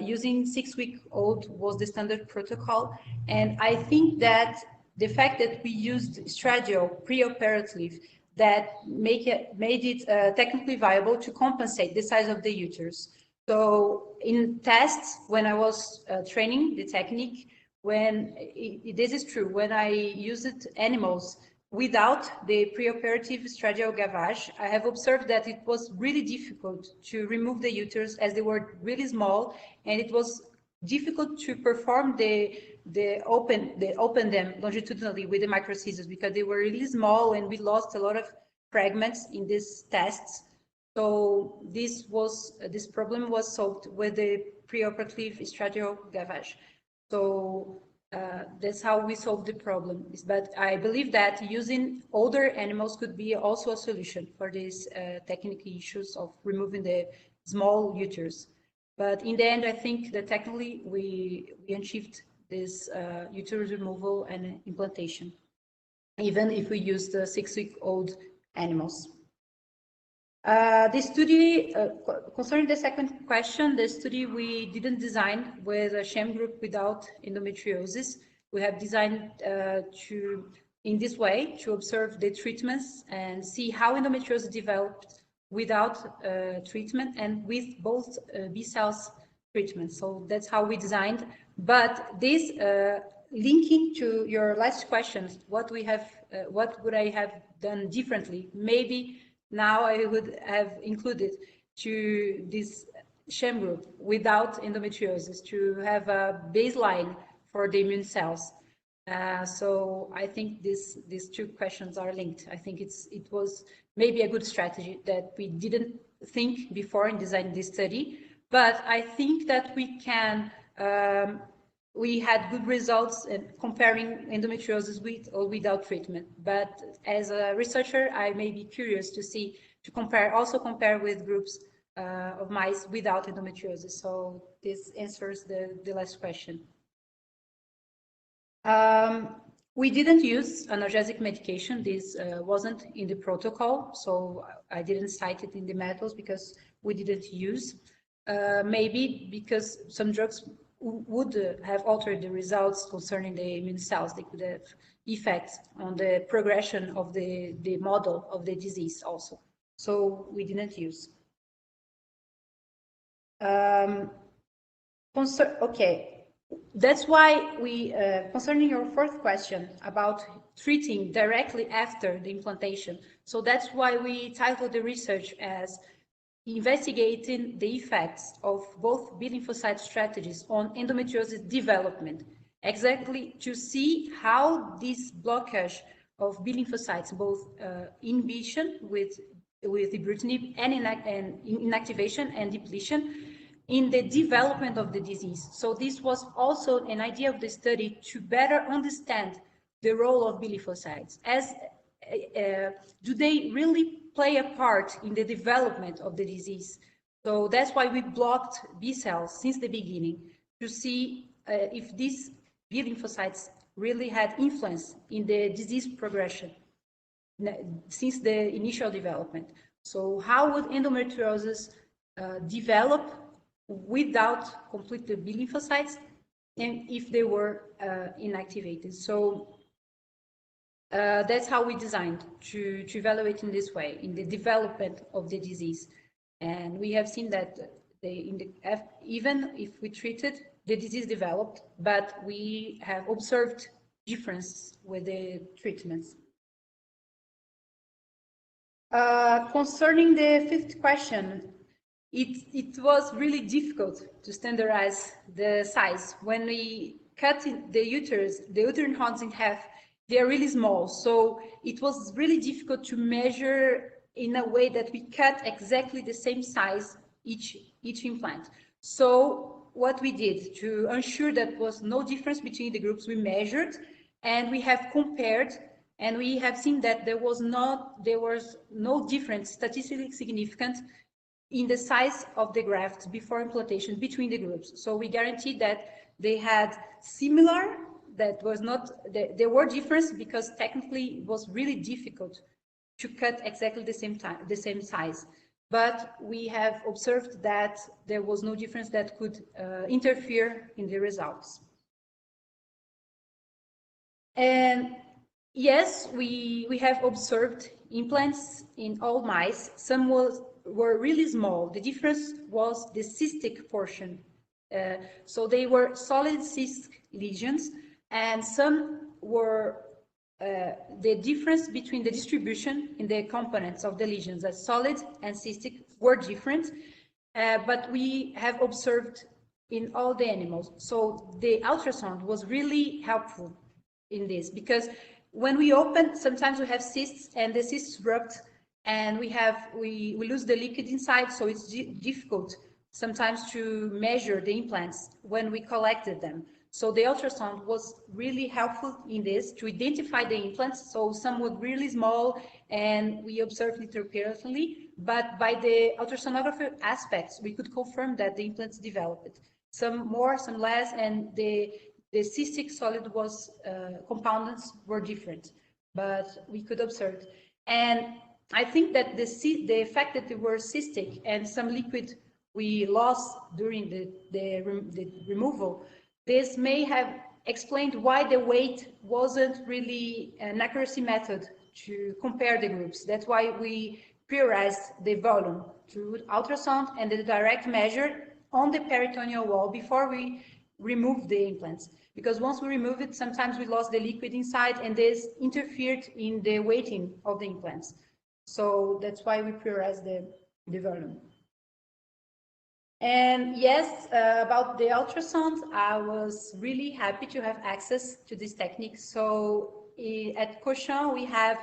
using 6-week-old was the standard protocol. And I think that the fact that we used estradiol preoperative that made it technically viable to compensate the size of the uterus. So in tests, when I was training the technique, this is true, when I used animals without the preoperative estradiol gavage, I have observed that it was really difficult to remove the uterus as they were really small, and it was difficult to perform open them longitudinally with the micro scissors because they were really small and we lost a lot of fragments in these tests. So this problem was solved with the preoperative estradiol gavage. So that's how we solved the problem. But I believe that using older animals could be also a solution for these technical issues of removing the small uterus. But in the end, I think that technically we achieved this uterus removal and implantation, even if we use the 6-week-old animals. The study, concerning the second question, the study we didn't design with a sham group without endometriosis. We have designed in this way to observe the treatments and see how endometriosis developed without treatment and with both B cells treatment. So that's how we designed. But this linking to your last questions, what would I have done differently? Maybe now I would have included to this sham group without endometriosis to have a baseline for the immune cells. So I think these two questions are linked. I think it was maybe a good strategy that we didn't think before in designing this study, but I think that we can. We had good results in comparing endometriosis with or without treatment. But as a researcher, I may be curious to compare with groups of mice without endometriosis. So this answers the last question. We didn't use analgesic medication. This wasn't in the protocol, so I didn't cite it in the methods because we didn't use. Maybe because some drugs would have altered the results concerning the immune cells. They could have effects on the progression of the model of the disease also. So we didn't use. Okay, that's why we, concerning your fourth question about treating directly after the implantation. So that's why we titled the research as investigating the effects of both B lymphocyte strategies on endometriosis development, exactly to see how this blockage of B lymphocytes, both inhibition with ibrutinib and inactivation and depletion, in the development of the disease. So this was also an idea of the study to better understand the role of B lymphocytes. As do they really play a part in the development of the disease? So that's why we blocked B cells since the beginning to see if these B lymphocytes really had influence in the disease progression since the initial development. So how would endometriosis develop without completely B lymphocytes and if they were inactivated? So that's how we designed to evaluate in this way, in the development of the disease. And we have seen that even if we treated, the disease developed, but we have observed difference with the treatments. Concerning the fifth question, it was really difficult to standardize the size. When we cut the uterine horns in half, they are really small. So it was really difficult to measure in a way that we cut exactly the same size each implant. So what we did to ensure that was no difference between the groups, we measured and we have compared, and we have seen that there was no difference statistically significant in the size of the grafts before implantation between the groups. So we guaranteed that they had similar, that was not, there were differences because technically it was really difficult to cut exactly the same size. But we have observed that there was no difference that could interfere in the results. And yes, we have observed implants in all mice. Some were really small. The difference was the cystic portion. So they were solid cystic lesions, and some were the difference between the distribution in the components of the lesions as solid and cystic were different, but we have observed in all the animals. So the ultrasound was really helpful in this, because when we open, sometimes we have cysts and the cysts erupt and we lose the liquid inside, so it's difficult sometimes to measure the implants when we collected them. So the ultrasound was really helpful in this to identify the implants. So some were really small and we observed it apparently, but by the ultrasonography aspects, we could confirm that the implants developed. Some more, some less, and the cystic solid was compounds were different, but we could observe. And I think that the fact that they were cystic and some liquid we lost during the removal, this may have explained why the weight wasn't really an accuracy method to compare the groups. That's why we prioritized the volume through ultrasound and the direct measure on the peritoneal wall before we remove the implants. Because once we remove it, sometimes we lost the liquid inside and this interfered in the weighting of the implants. So that's why we prioritize the volume. And yes, about the ultrasound, I was really happy to have access to this technique. So at Cochin, we have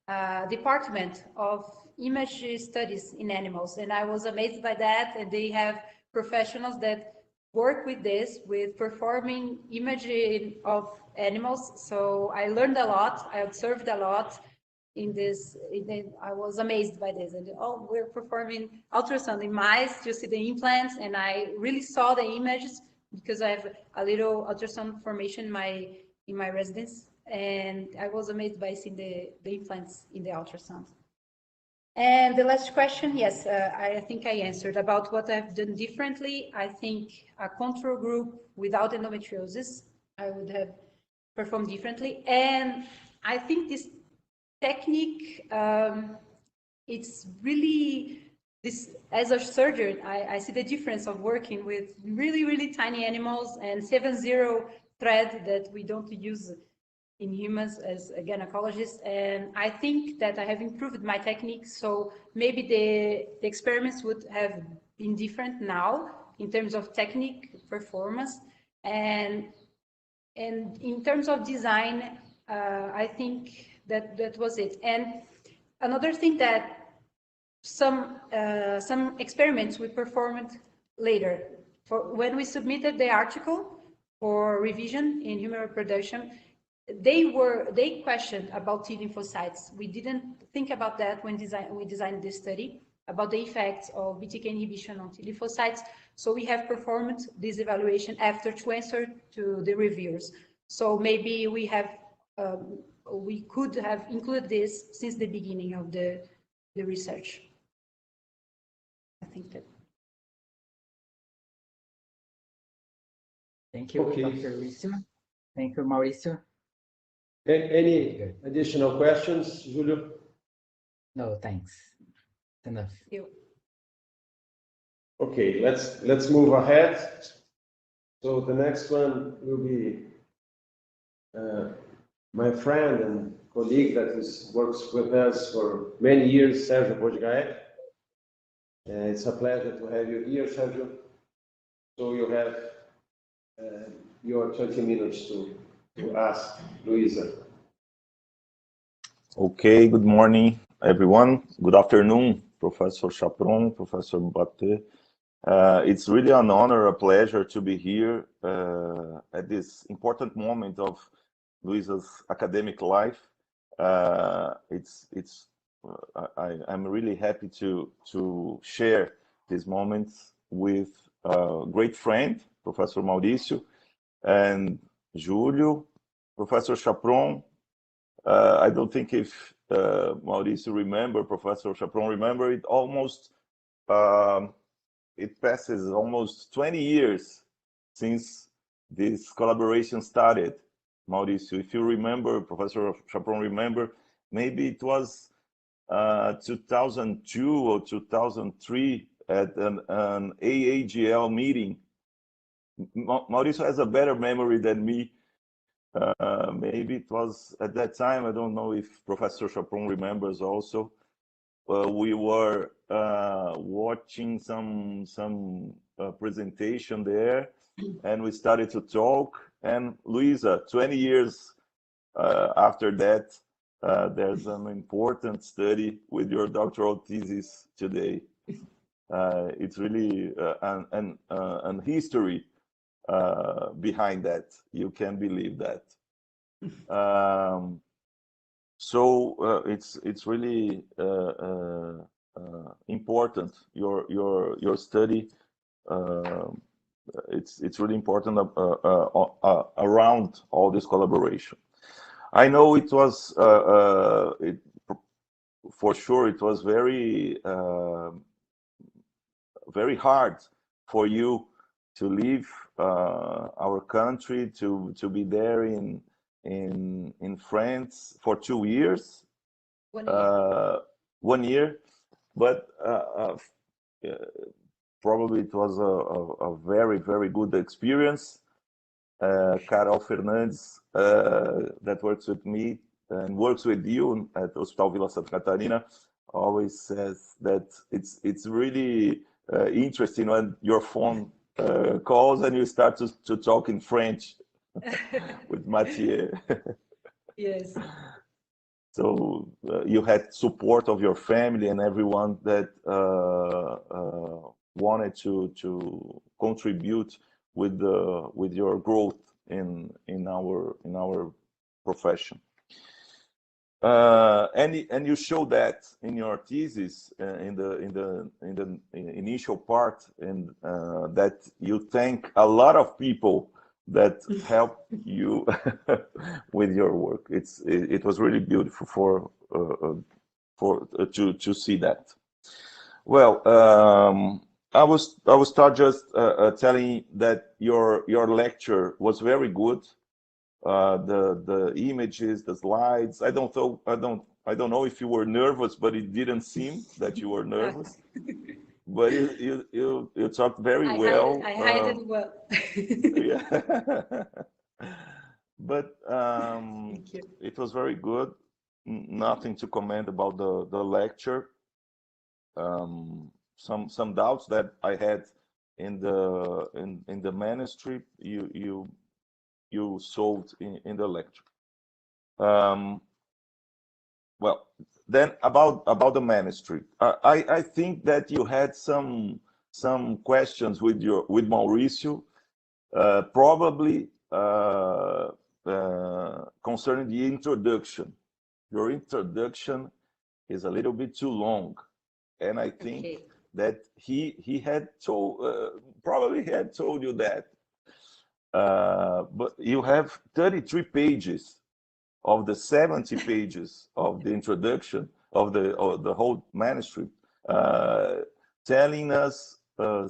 a department of image studies in animals, and I was amazed by that. And they have professionals that work with this, with performing imaging of animals. So I learned a lot, I observed a lot in this. I was amazed by this. And oh, we're performing ultrasound in mice to see the implants, and I really saw the images because I have a little ultrasound formation in my residence, and I was amazed by seeing the implants in the ultrasound. And the last question, yes, I think I answered about what I've done differently. I think a control group without endometriosis, I would have performed differently. And I think this technique, it's really, this, as a surgeon, I see the difference of working with really, really tiny animals and 7-0 thread that we don't use in humans as a gynecologist. And I think that I have improved my technique. So maybe the experiments would have been different now in terms of technique performance. And in terms of design, I think that was it. And another thing that some experiments we performed later, for when we submitted the article for revision in human reproduction, they questioned about T lymphocytes. We didn't think about that when we designed this study, about the effects of BTK inhibition on T lymphocytes. So we have performed this evaluation after to answer to the reviewers. So maybe we could have included this since the beginning of the research. I think that. Thank you, Okay. Dr. Riccio. Thank you, Maurício. Any additional questions, Júlio? No, thanks. Enough. Thank you. Okay, let's move ahead. So the next one will be my friend and colleague that works with us for many years, Sérgio Podgaec. It's a pleasure to have you here, Sérgio. So you have your 20 minutes to ask Luiza. Okay, good morning, everyone. Good afternoon, Professor Chapron, Professor Batteux. It's really an honor, a pleasure to be here at this important moment of Luiza's academic life. I'm really happy to share these moments with a great friend, Professor Maurício, and Júlio, Professor Chapron. I don't think if Maurício remember, Professor Chapron remember it. It passes almost 20 years since this collaboration started. Maurício, if you remember, Professor Chapron remember, maybe it was 2002 or 2003 at an AAGL meeting. Maurício has a better memory than me. Maybe it was at that time. I don't know if Professor Chapron remembers also. We were watching some presentation there, and we started to talk. And Luiza, 20 years after that, there's an important study with your doctoral thesis today. It's really an history behind that. You can believe that. So it's really important. Your study. It's really important around all this collaboration. I know it was for sure it was very very hard for you to leave our country to be there in France for 2 years. 1 year. 1 year, but probably it was a very, very good experience. Carol Fernandes, that works with me and works with you at Hospital Vila Santa Catarina, always says that it's really interesting when your phone calls and you start to talk in French with Mathieu. Yes. So you had support of your family and everyone that wanted to contribute with your growth in our profession. And you show that in your thesis in the initial part, and that you thank a lot of people that help you with your work. It was really beautiful to see that. Well, I was start just telling that your lecture was very good. The images, the slides. I don't know if you were nervous, but it didn't seem that you were nervous. But you talked very well. I hide it well. Yeah. But Thank you. it was very good. Nothing to comment about the lecture. Some doubts that I had in the manuscript you solved in the lecture. Well, then about the manuscript, I think that you had some questions with Maurício, probably concerning the introduction. Your introduction is a little bit too long, and I think that he had told probably he had told you that. But you have 33 pages of the 70 pages of the introduction of the whole manuscript, telling us a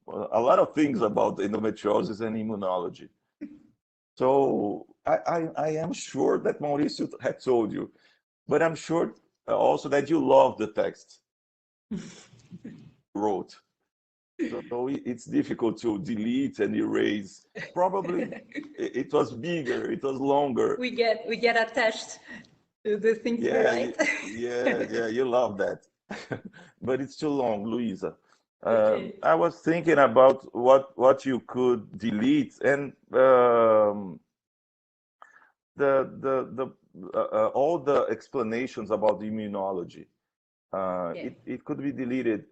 lot of things about endometriosis and immunology. So I am sure that Maurício had told you, but I'm sure also that you love the text wrote. So it's difficult to delete and erase. Probably it was bigger, it was longer. We get attached to the things we write. Yeah, you love that. but it's too long, Luiza. Okay. I was thinking about what you could delete, and all the explanations about the immunology. It could be deleted.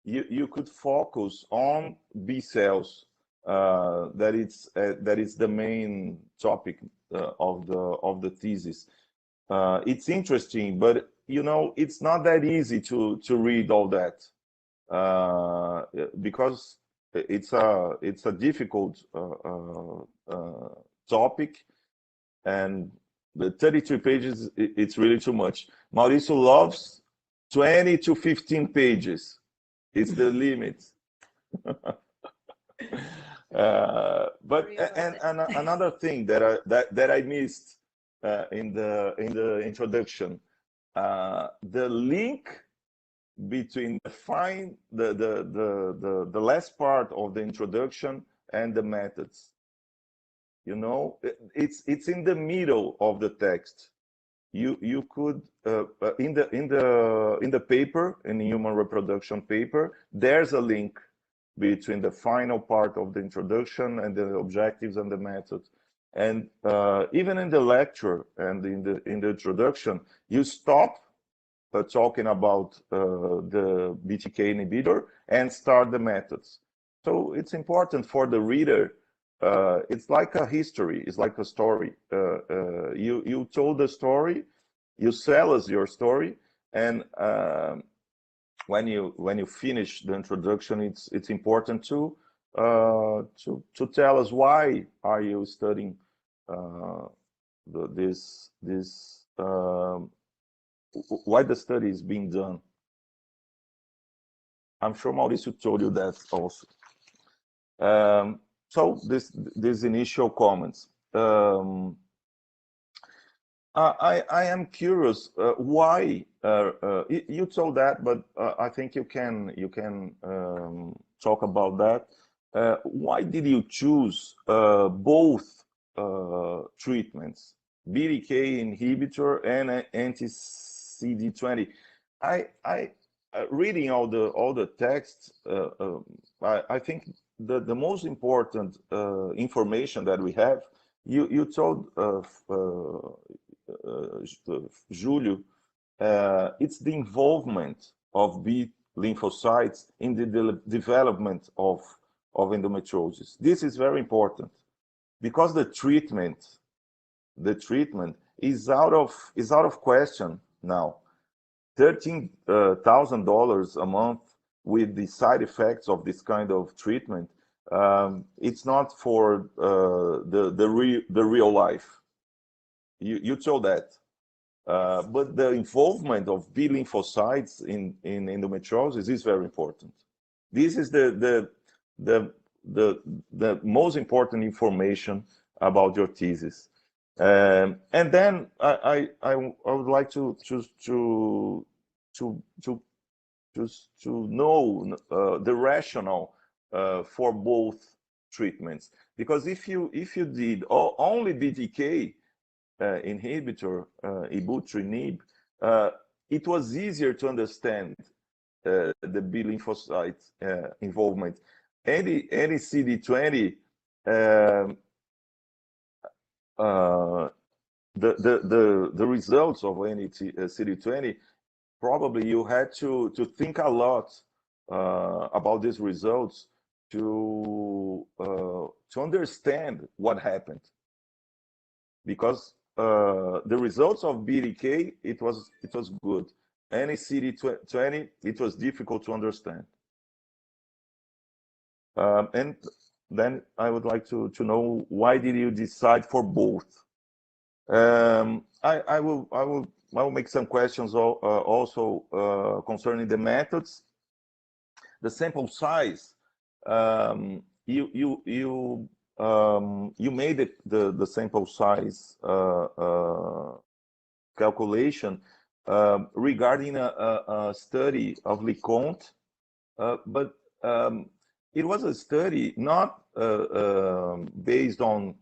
You could focus on B cells. That is the main topic of the thesis. It's interesting, but you know, it's not that easy to read all that because it's a difficult topic, and the 33 pages, it's really too much. Maurício loves 20 to 15 pages. It's the limit. But another thing that I missed in the introduction, the link between the last part of the introduction and the methods. You know, it's in the middle of the text. You could in the paper, in the human reproduction paper, there's a link between the final part of the introduction and the objectives and the methods. And even in the lecture and in the introduction, you stop talking about the BTK inhibitor and start the methods. So it's important for the reader. It's like a history. It's like a story. You told the story, you sell us your story, and when you finish the introduction, it's important to tell us why are you studying why the study is being done. I'm sure Maurício told you that also. So these initial comments. I am curious why you told that, but I think you can talk about that. Why did you choose both treatments, BTK inhibitor and anti-CD20? I reading all the texts, I think the most important information that we have, you told Júlio, it's the involvement of B lymphocytes in the development of endometriosis. This is very important because the treatment is out of question now. $13,000 a month with the side effects of this kind of treatment. It's not for the real life. You told that, but the involvement of B lymphocytes in endometriosis is very important. This is the most important information about your thesis. And then I would like to know the rationale for both treatments, because if you did only BTK inhibitor, Ibrutinib, it was easier to understand the B lymphocyte involvement. Any CD20, the results of any CD20, probably you had to think a lot about these results to understand what happened, because the results of BTK, it was good. Any CD20, it was difficult to understand. And then I would like to know, why did you decide for both? I will make some questions also concerning the methods. The sample size, you made the sample size calculation regarding a study of LeConte, but it was a study not based on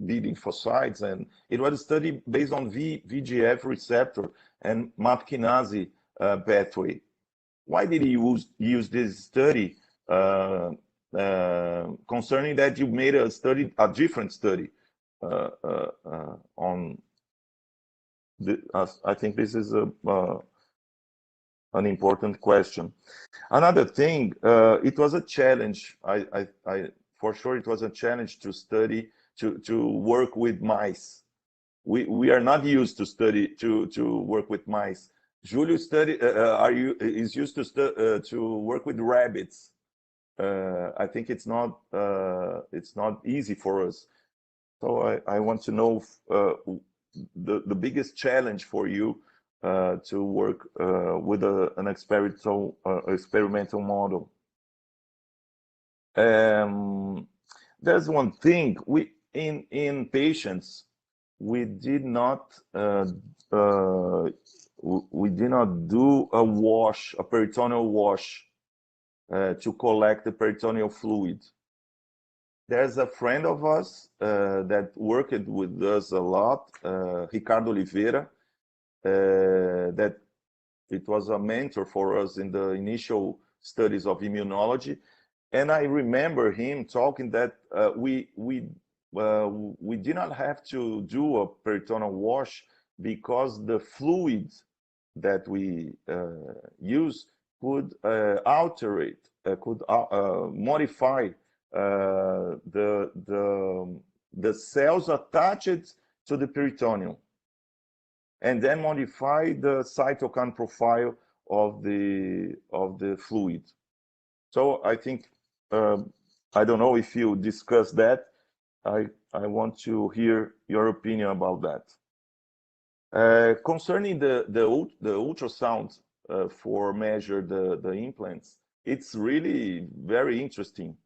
B lymphocytes, and it was a study based on VEGF receptor and MAP kinase pathway. Why did you use this study concerning that you made a different study on I think this is an important question. Another thing, it was a challenge. For sure, it was a challenge to study, to work with mice. We are not used to study to work with mice. Júlio is used to work with rabbits. I think it's not easy for us. So I want to know the biggest challenge for you to work with an experimental model. There's one thing in patients we did not do a peritoneal wash to collect the peritoneal fluid. There's a friend of us that worked with us a lot, Ricardo Oliveira, that it was a mentor for us in the initial studies of immunology. And I remember him talking that we did not have to do a peritoneal wash because the fluid that we use could modify the cells attached to the peritoneum, and then modify the cytokine profile of the fluid. So I think I don't know if you discuss that. I want to hear your opinion about that. Concerning the ultrasound for measure the implants, it's really very interesting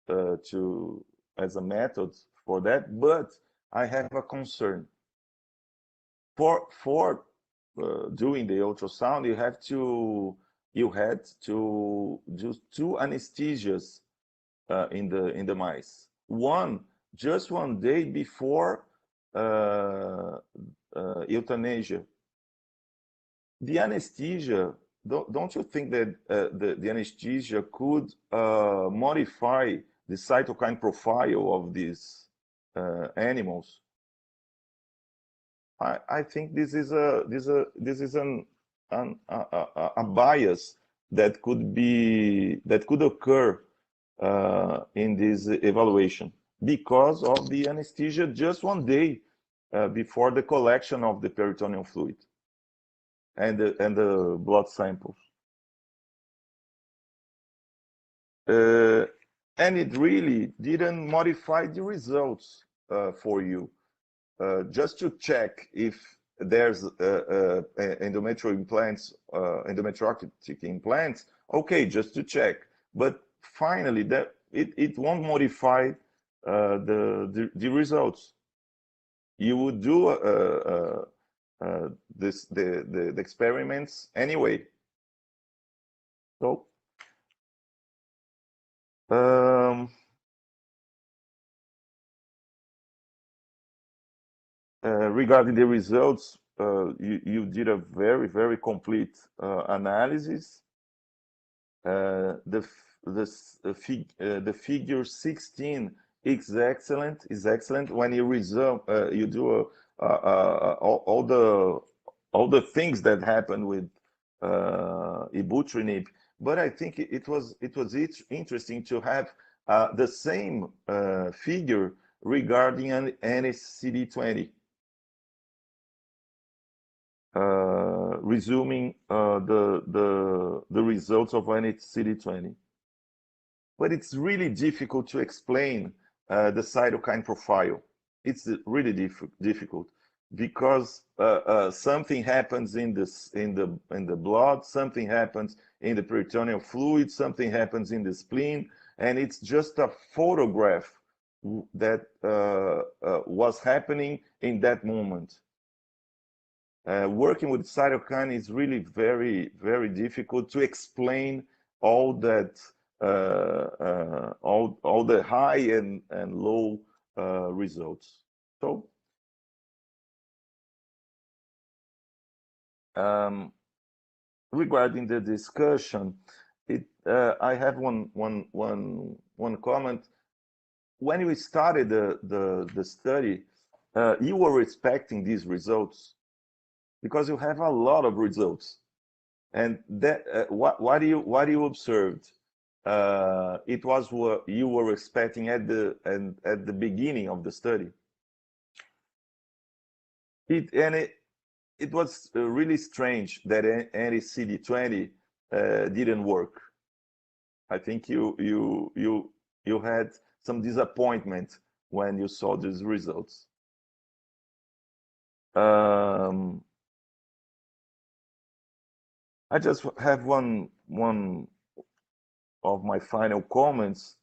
as a method for that, but I have a concern. For doing the ultrasound, you had to do 2 anesthesias in the mice. Just one day before euthanasia. The anesthesia, don't you think that the anesthesia could modify the cytokine profile of these animals? I think this is a bias that could occur in this evaluation because of the anesthesia just one day before the collection of the peritoneal fluid and the blood samples. And it really didn't modify the results for you. Just to check if there's endometrial implants, endometriotic implants, okay, just to check. But finally, that it won't modify the results. You would do the experiments anyway. So regarding the results, you did a very complete analysis. The figure 16 is excellent. When you you do all the things that happen with ibrutinib, but I think it was interesting to have the same figure regarding an CD20. Resuming the results of CD20. But it's really difficult to explain the cytokine profile. It's really difficult because something happens in the blood, something happens in the peritoneal fluid, something happens in the spleen, and it's just a photograph that was happening in that moment. Working with cytokine is really very difficult to explain all that, all the high and low results. So regarding the discussion, I have one comment. When we started the study, you were expecting these results because you have a lot of results, and that what you observed, it was what you were expecting at the beginning of the study. It was really strange that any CD20 didn't work. I think you had some disappointment when you saw these results. I just have one of my final comments.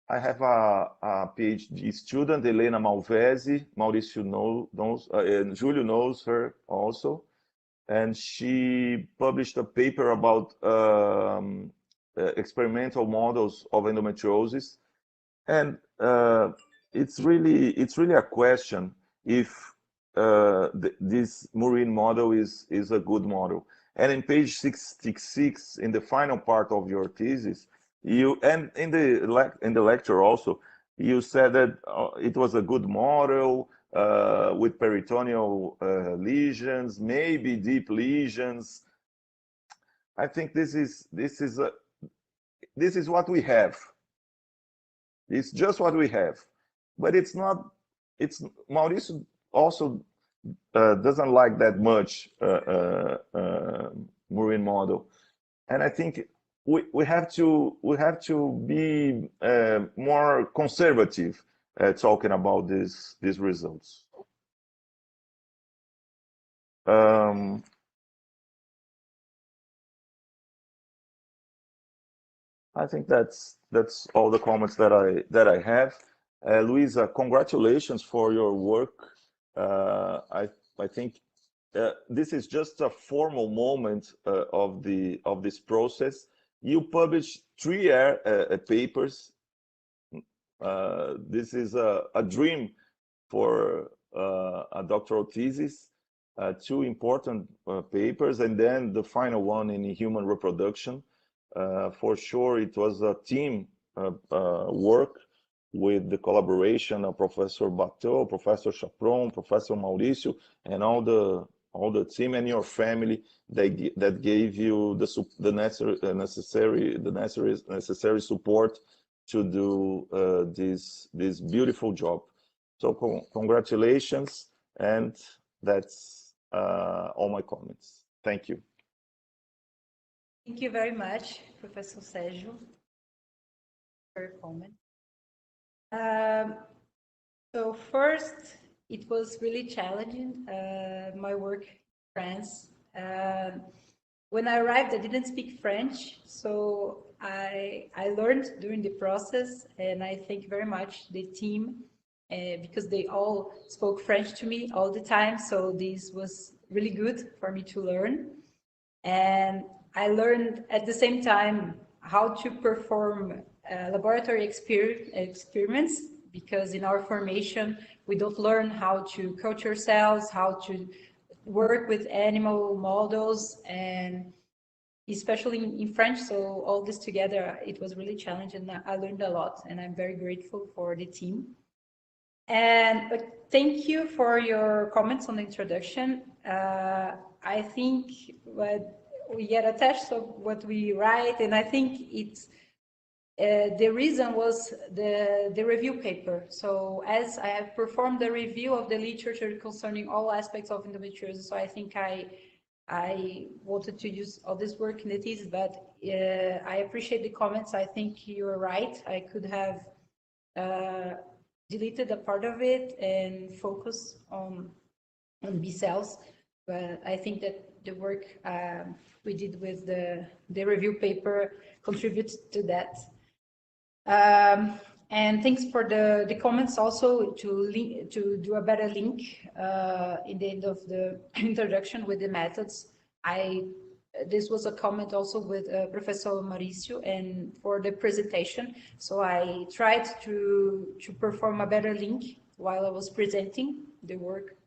I have a PhD student, Helena Malvesi. Maurício knows, and Júlio knows her also. And she published a paper about experimental models of endometriosis. And it's really a question if this Murine model is a good model. And in page 66, in the final part of your thesis, and in the lecture also, you said that it was a good model with peritoneal lesions, maybe deep lesions. I think this is what we have. It's just what we have, but it's not. Maurício also doesn't like that much Murine model, and I think we have to be more conservative talking about these results. I think that's all the comments that I have. Luiza, congratulations for your work. I think this is just a formal moment of this process. You published 3 papers. This is a dream for a doctoral thesis. 2 important papers, and then the final one in human reproduction. For sure, it was a team work with the collaboration of Professor Batteux, Professor Chapron, Professor Maurício, and all the team and your family that gave you the necessary support to do this beautiful job. So congratulations, and that's all my comments. Thank you. Thank you very much, Professor Sérgio, for your comment. So first, it was really challenging, my work in France. When I arrived, I didn't speak French, so I learned during the process, and I thank very much the team, because they all spoke French to me all the time, so this was really good for me to learn. And I learned at the same time how to perform laboratory experiments, because in our formation, we don't learn how to culture cells, how to work with animal models, and especially in French. So all this together, it was really challenging. I learned a lot, and I'm very grateful for the team. And thank you for your comments on the introduction. I think what we get attached to what we write, and I think it's the reason was the review paper. So as I have performed the review of the literature concerning all aspects of endometriosis, so I think I wanted to use all this work in the thesis, but I appreciate the comments. I think you're right. I could have deleted a part of it and focus on B cells, but I think that the work we did with the review paper contributes to that. And thanks for the comments also to do a better link in the end of the introduction with the methods. This was a comment also with Professor Maurício and for the presentation. So I tried to perform a better link while I was presenting the work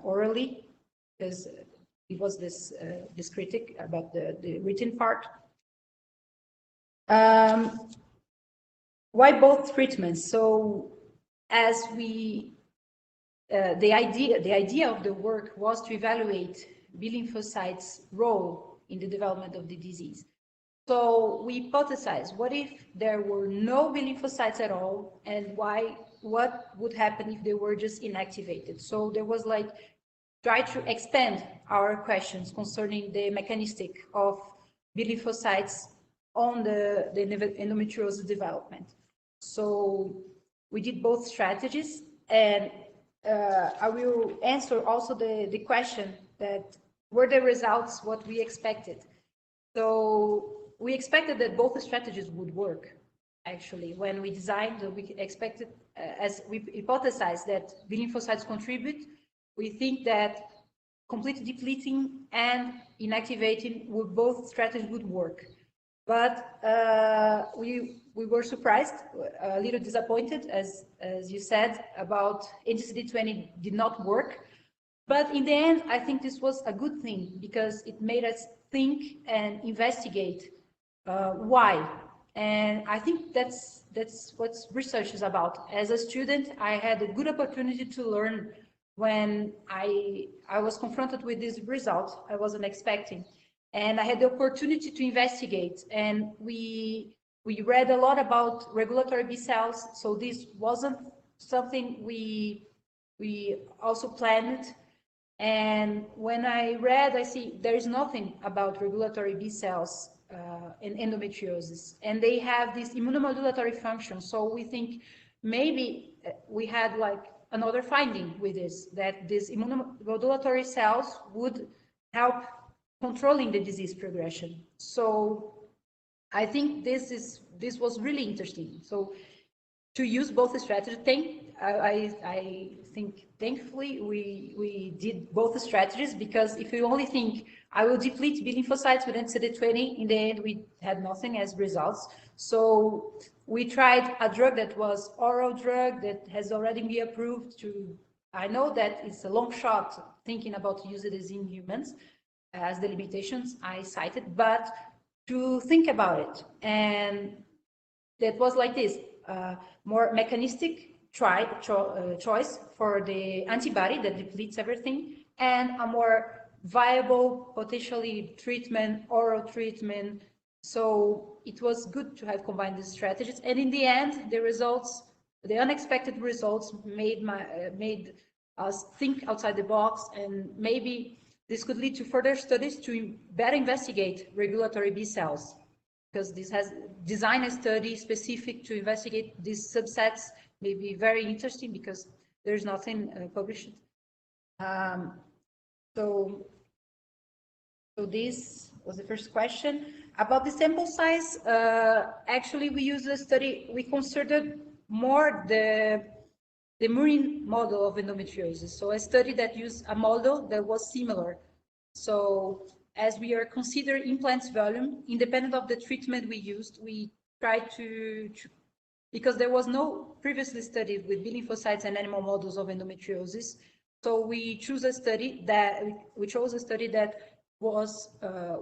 orally, because it was this critic about the written part. Why both treatments? So as we, the idea of the work was to evaluate B lymphocytes' role in the development of the disease. So we hypothesized, what if there were no B lymphocytes at all, and what would happen if they were just inactivated? So there was like, try to expand our questions concerning the mechanistic of B lymphocytes on the endometriosis development. So we did both strategies, and I will answer also the question that were the results what we expected. So we expected that both strategies would work. Actually, when we designed, we expected, as we hypothesized that B lymphocytes contribute, we think that completely depleting and inactivating both strategies would work. But we were surprised, a little disappointed, as you said, about anti-CD20 did not work. But in the end, I think this was a good thing, because it made us think and investigate why. And I think that's what research is about. As a student, I had a good opportunity to learn when I was confronted with this result I wasn't expecting. And I had the opportunity to investigate, and we read a lot about regulatory B cells. So this wasn't something we also planned. And when I read, I see there is nothing about regulatory B cells in endometriosis, and they have this immunomodulatory function. So we think maybe we had like another finding with this, that these immunomodulatory cells would help controlling the disease progression. So I think this was really interesting. So to use both strategies, I think thankfully we did both strategies, because if you only think I will deplete B lymphocytes with anti-CD20, in the end we had nothing as results. So we tried a drug that was oral drug that has already been approved to, I know that it's a long shot thinking about using this in humans as the limitations I cited, but to think about it. And that was like this, more mechanistic choice for the antibody that depletes everything, and a more viable, potentially treatment, oral treatment. So it was good to have combined these strategies. And in the end, the results, the unexpected results made us think outside the box, and maybe this could lead to further studies to better investigate regulatory B cells, because this has designed a study specific to investigate these subsets. May be very interesting, because there's nothing published. So this was the first question. About the sample size, actually we used a study, we considered more the murine model of endometriosis. So a study that used a model that was similar. So as we are considering implants volume, independent of the treatment we used, we tried to because there was no previously studied with B lymphocytes and animal models of endometriosis. So we chose a study that was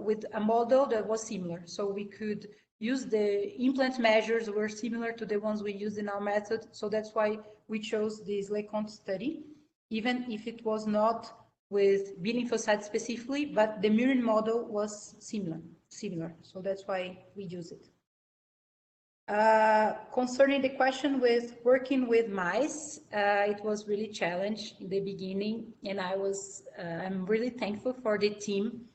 with a model that was similar. So we could use the implant measures were similar to the ones we used in our method. So that's why we chose this LeConte study, even if it was not with B lymphocytes specifically, but the murine model was similar. So that's why we use it. Concerning the question with working with mice, it was really challenging in the beginning, and I'm really thankful for the team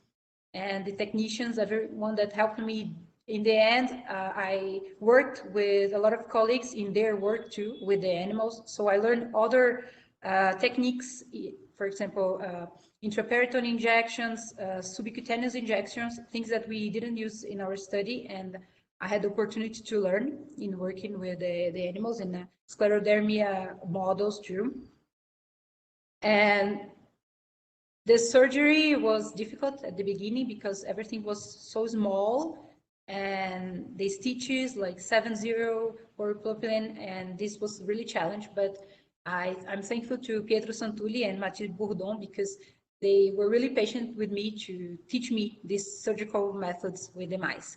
and the technicians, everyone that helped me. In the end, I worked with a lot of colleagues in their work too, with the animals. So I learned other techniques, for example, intraperitoneal injections, subcutaneous injections, things that we didn't use in our study, and I had the opportunity to learn in working with the animals and sclerodermia models too. And the surgery was difficult at the beginning because everything was so small, and the stitches like 7-0 polypropylene, and this was really challenging. But I'm thankful to Pietro Santulli and Mathilde Bourdon, because they were really patient with me to teach me these surgical methods with the mice.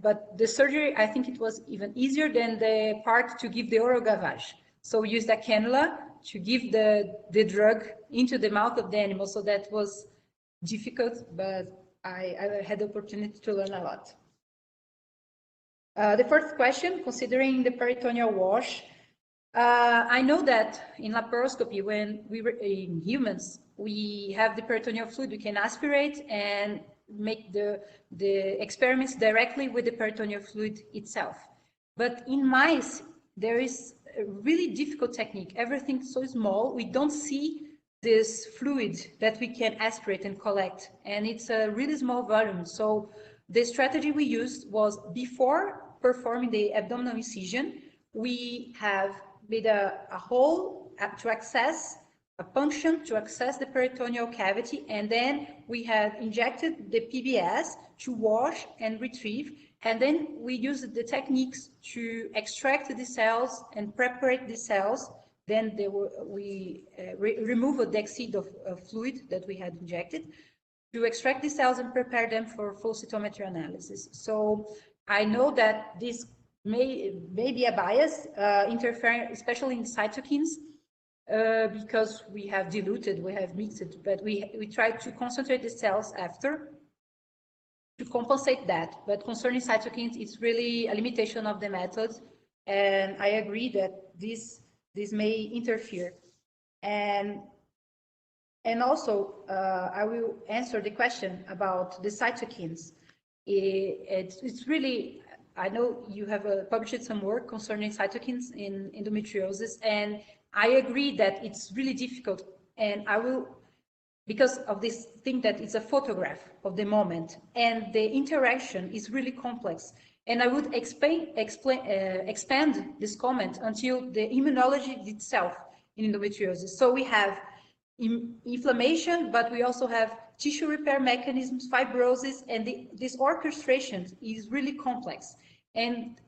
But the surgery, I think it was even easier than the part to give the oral gavage. So we used a cannula to give the drug into the mouth of the animal. So that was difficult, but I had the opportunity to learn a lot. The first question, considering the peritoneal wash, I know that in laparoscopy, when we were in humans, we have the peritoneal fluid, we can aspirate and make the experiments directly with the peritoneal fluid itself. But in mice, there is a really difficult technique. Everything's so small, we don't see this fluid that we can aspirate and collect, and it's a really small volume. So the strategy we used was, before performing the abdominal incision, we have made a hole to access a punction to access the peritoneal cavity, and then we had injected the PBS to wash and retrieve, and then we used the techniques to extract the cells and preparate the cells. Then we removed the exceed of fluid that we had injected to extract the cells and prepare them for flow cytometry analysis. So I know that this may be a bias, interfering, especially in cytokines, because we have diluted, we have mixed it, but we try to concentrate the cells after to compensate that. But concerning cytokines, it's really a limitation of the method, and I agree that this may interfere. And also, I will answer the question about the cytokines. It's really, I know you have published some work concerning cytokines in endometriosis, and I agree that it's really difficult, and I will, because of this thing that it's a photograph of the moment, and the interaction is really complex. And I would expand this comment until the immunology itself in endometriosis. So we have inflammation, but we also have tissue repair mechanisms, fibrosis, and this orchestration is really complex. And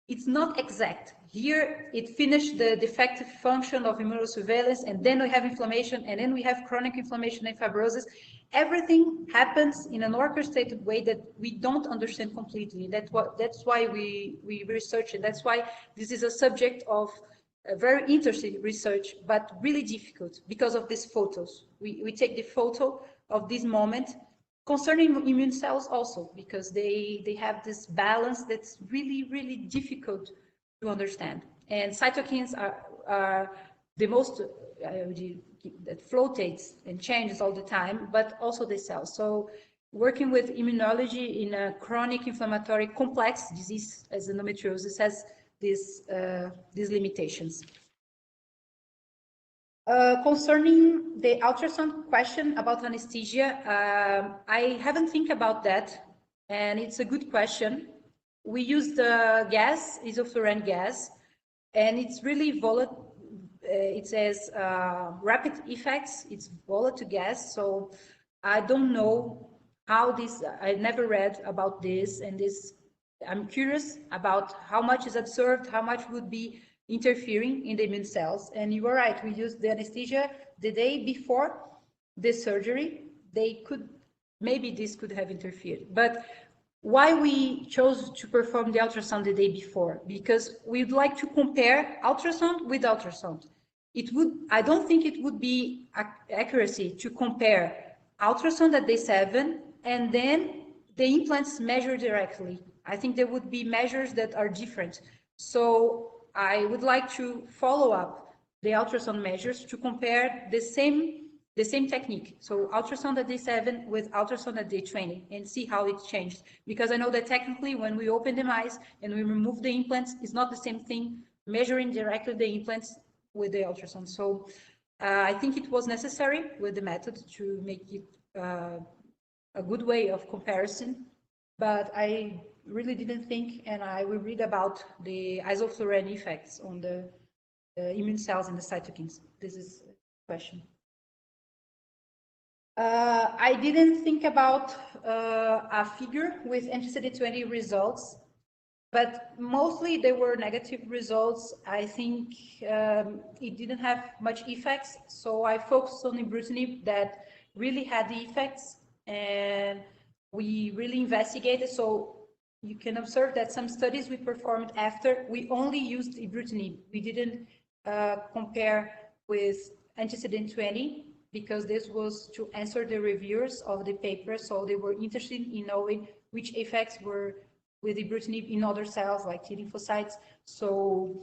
it's not exact. Here, it finished the defective function of immunosurveillance, and then we have inflammation, and then we have chronic inflammation and fibrosis. Everything happens in an orchestrated way that we don't understand completely. That's why we research it. That's why this is a subject of a very interesting research, but really difficult because of these photos. We take the photo of this moment concerning immune cells also, because they have this balance that's really, really difficult to understand. And cytokines are the most that flotates and changes all the time, but also the cells. So working with immunology in a chronic inflammatory complex disease as endometriosis has these limitations. Concerning the ultrasound question about anesthesia, I haven't think about that, and it's a good question. We use the gas, isoflurane gas, and it's really volatile. It says rapid effects, it's volatile gas, so I don't know how this, I never read about this, and this, I'm curious about how much is observed, how much would be interfering in the immune cells. And you are right, we used the anesthesia the day before the surgery. Maybe this could have interfered. But why we chose to perform the ultrasound the day before? Because we'd like to compare ultrasound with ultrasound. I don't think it would be accuracy to compare ultrasound at day 7 and then the implants measured directly. I think there would be measures that are different. So I would like to follow up the ultrasound measures to compare the same technique. So ultrasound at day 7 with ultrasound at day 20 and see how it changed. Because I know that technically when we open the mice and we remove the implants, it's not the same thing measuring directly the implants with the ultrasound. So I think it was necessary with the method to make it a good way of comparison. But I really didn't think, and I will read about the isoflurane effects on the immune cells and the cytokines. This is a question. I didn't think about a figure with NTCD20 results. but mostly they were negative results. I think it didn't have much effects, so I focused on ibrutinib that really had the effects, and we really investigated. So you can observe that some studies we performed after, we only used ibrutinib. We didn't compare with antecedent 20, because this was to answer the reviewers of the paper, so they were interested in knowing which effects were with ibrutinib in other cells like T lymphocytes. So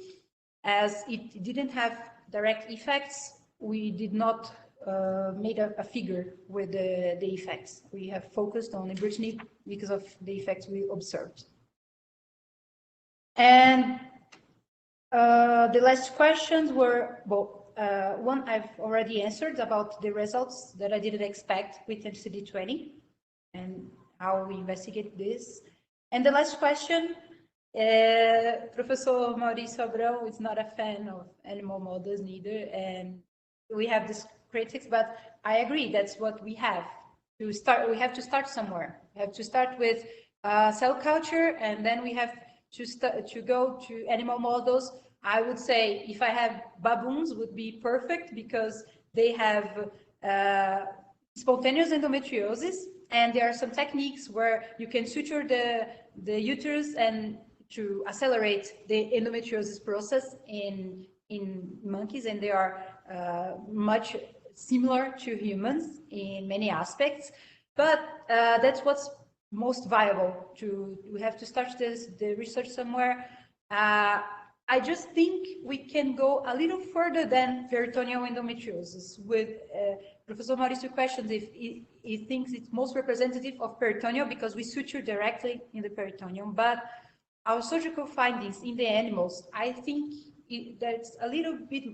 as it didn't have direct effects, we did not made a figure with the effects. We have focused on ibrutinib because of the effects we observed. And the last questions were, well, one I've already answered about the results that I didn't expect with NCD20 and how we investigate this. And the last question, Professor Maurício Abrão is not a fan of animal models neither, and we have this critics, but I agree, that's what we have to start. We have to start somewhere. We have to start with cell culture, and then we have to go to animal models. I would say if I have baboons would be perfect, because they have spontaneous endometriosis, and there are some techniques where you can suture the uterus and to accelerate the endometriosis process in monkeys, and they are much similar to humans in many aspects. But that's what's most viable. We have to start the research somewhere. I just think we can go a little further than peritoneal endometriosis. With Professor Maurício questions if he thinks it's most representative of peritoneal because we suture directly in the peritoneum, but our surgical findings in the animals, I think that's a little bit,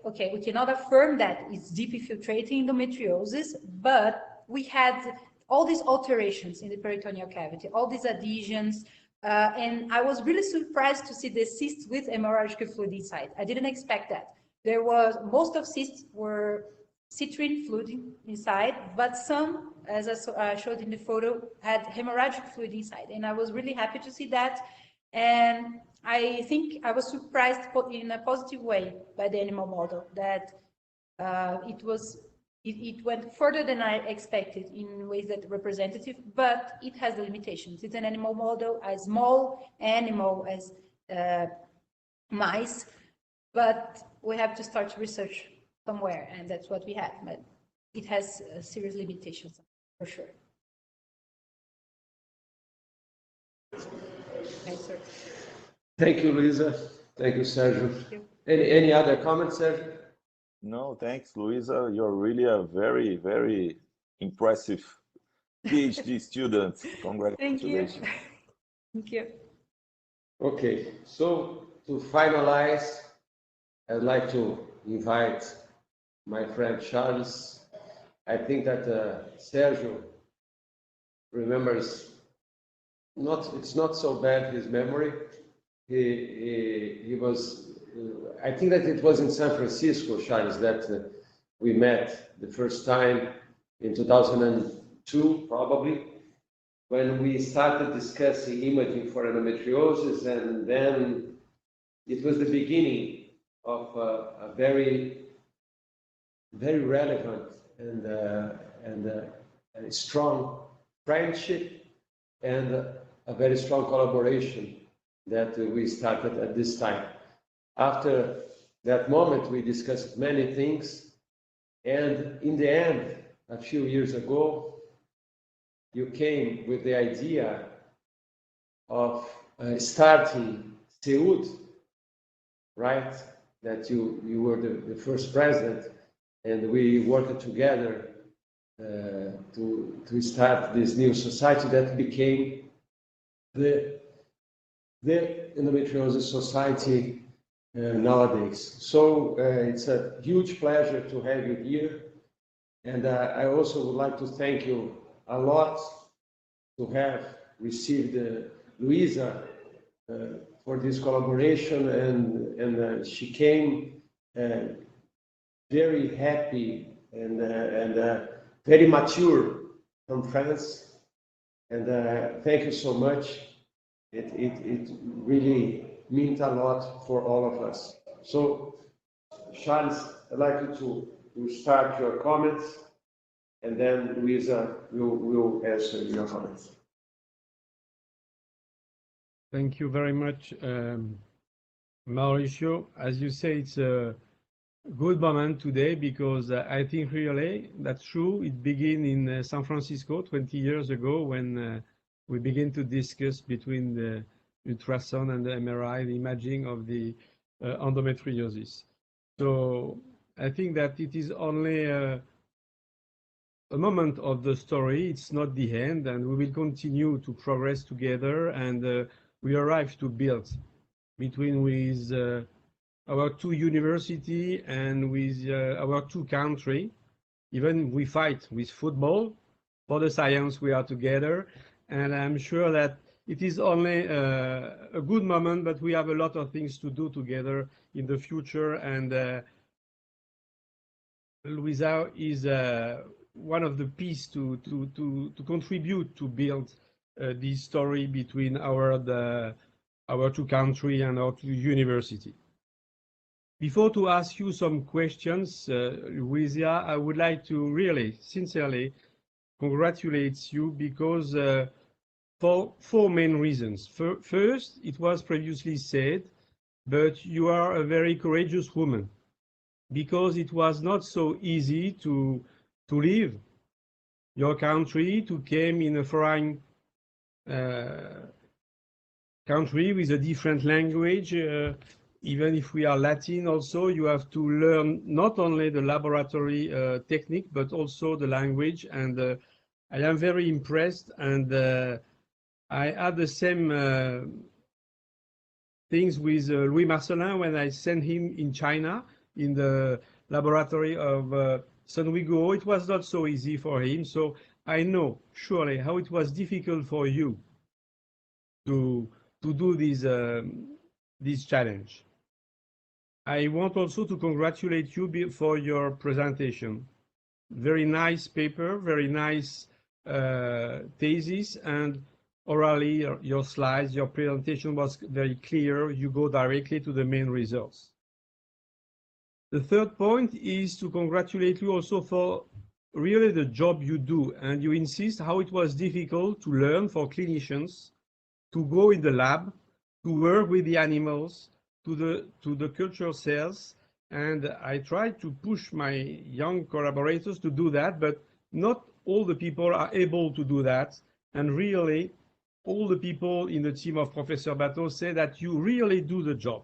okay, we cannot affirm that it's deep infiltrating endometriosis, but we had all these alterations in the peritoneal cavity, all these adhesions, and I was really surprised to see the cysts with hemorrhagic fluid inside. I didn't expect that. There was, most of cysts were citrine fluid inside, but some, as I showed in the photo, had hemorrhagic fluid inside. And I was really happy to see that. And I think I was surprised in a positive way by the animal model, that it went further than I expected in ways that representative, but it has the limitations. It's an animal model, a small animal as mice, but we have to start research somewhere, and that's what we have. But it has serious limitations, for sure. Thanks, sir. Thank you, Luiza. Thank you, Sérgio. Thank you. Any other comments, Sérgio? No, thanks, Luiza. You're really a very, very impressive PhD student. Congratulations. Thank you. Thank you. Okay, so to finalize, I'd like to invite my friend Charles. I think that Sérgio remembers, it's not so bad, his memory. He was, I think that it was in San Francisco, Charles, that we met the first time in 2002, probably, when we started discussing imaging for endometriosis, and then it was the beginning of a very, very relevant and strong friendship and a very strong collaboration that we started at this time. After that moment, we discussed many things, and in the end, a few years ago, you came with the idea of starting SEUD, right? That you were the first president, and we worked together to start this new society that became the Endometriosis Society nowadays. So it's a huge pleasure to have you here, and I also would like to thank you a lot to have received Luiza for this collaboration, and she came very happy and very mature from France, and thank you so much. it really meant a lot for all of us. So, Charles, I'd like you to start your comments, and then Luiza will answer your comments. Thank you very much, Maurício. As you say, it's a good moment today because I think really that's true. It began in San Francisco 20 years ago when we began to discuss between the ultrasound and the MRI, the imaging of the endometriosis. So I think that it is only a moment of the story. It's not the end, and we will continue to progress together. And we arrive to build between with our two university and with our two country. Even we fight with football for the science. We are together, and I'm sure that it is only a good moment, but we have a lot of things to do together in the future. And Luiza is one of the pieces to contribute to build this story between our two countries and our two university. Before to ask you some questions, Luiza, I would like to really sincerely congratulate you because for four main reasons. First, it was previously said, but you are a very courageous woman because it was not so easy to leave your country, to come in a foreign country with a different language. Even if we are Latin also, you have to learn not only the laboratory technique, but also the language. And I am very impressed. And I had the same things with Louis Marcelin when I sent him in China in the laboratory of Sun Weiguo. It was not so easy for him. So I know surely how it was difficult for you to do this challenge. I want also to congratulate you for your presentation. Very nice paper, very nice thesis, and orally your slides, your presentation was very clear. You go directly to the main results. The third point is to congratulate you also for really the job you do, and you insist how it was difficult to learn for clinicians to go in the lab, to work with the animals, to the culture cells. And I try to push my young collaborators to do that, but not all the people are able to do that. And really, all the people in the team of Professor Batteux say that you really do the job.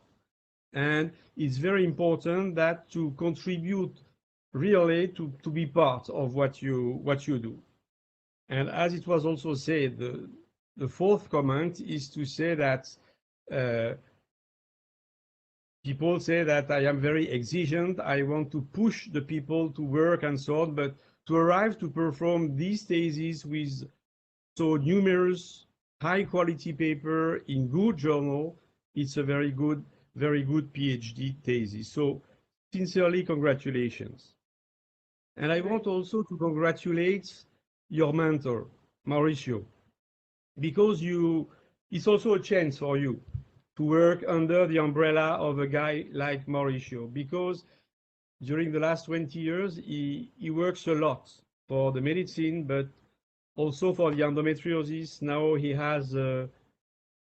And it's very important that to contribute really to be part of what you do. And as it was also said, the fourth comment is to say that people say that I am very exigent, I want to push the people to work and so on, but to arrive to perform these theses with so numerous, high quality paper in good journal, it's a very good PhD thesis. So sincerely, congratulations. And I want also to congratulate your mentor, Maurício, because it's also a chance for you to work under the umbrella of a guy like Maurício, because during the last 20 years, he works a lot for the medicine, but also for the endometriosis. Now he has a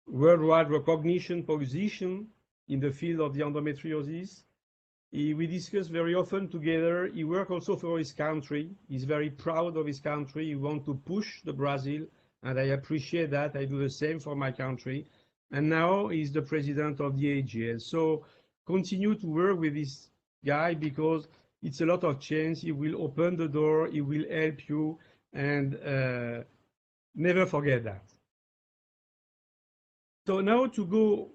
worldwide recognition position in the field of the endometriosis. We discuss very often together. He works also for his country. He's very proud of his country. He wants to push the Brazil, and I appreciate that. I do the same for my country. And now he's the president of the AGL. So continue to work with this guy because it's a lot of chance. He will open the door. He will help you, and never forget that. So now to go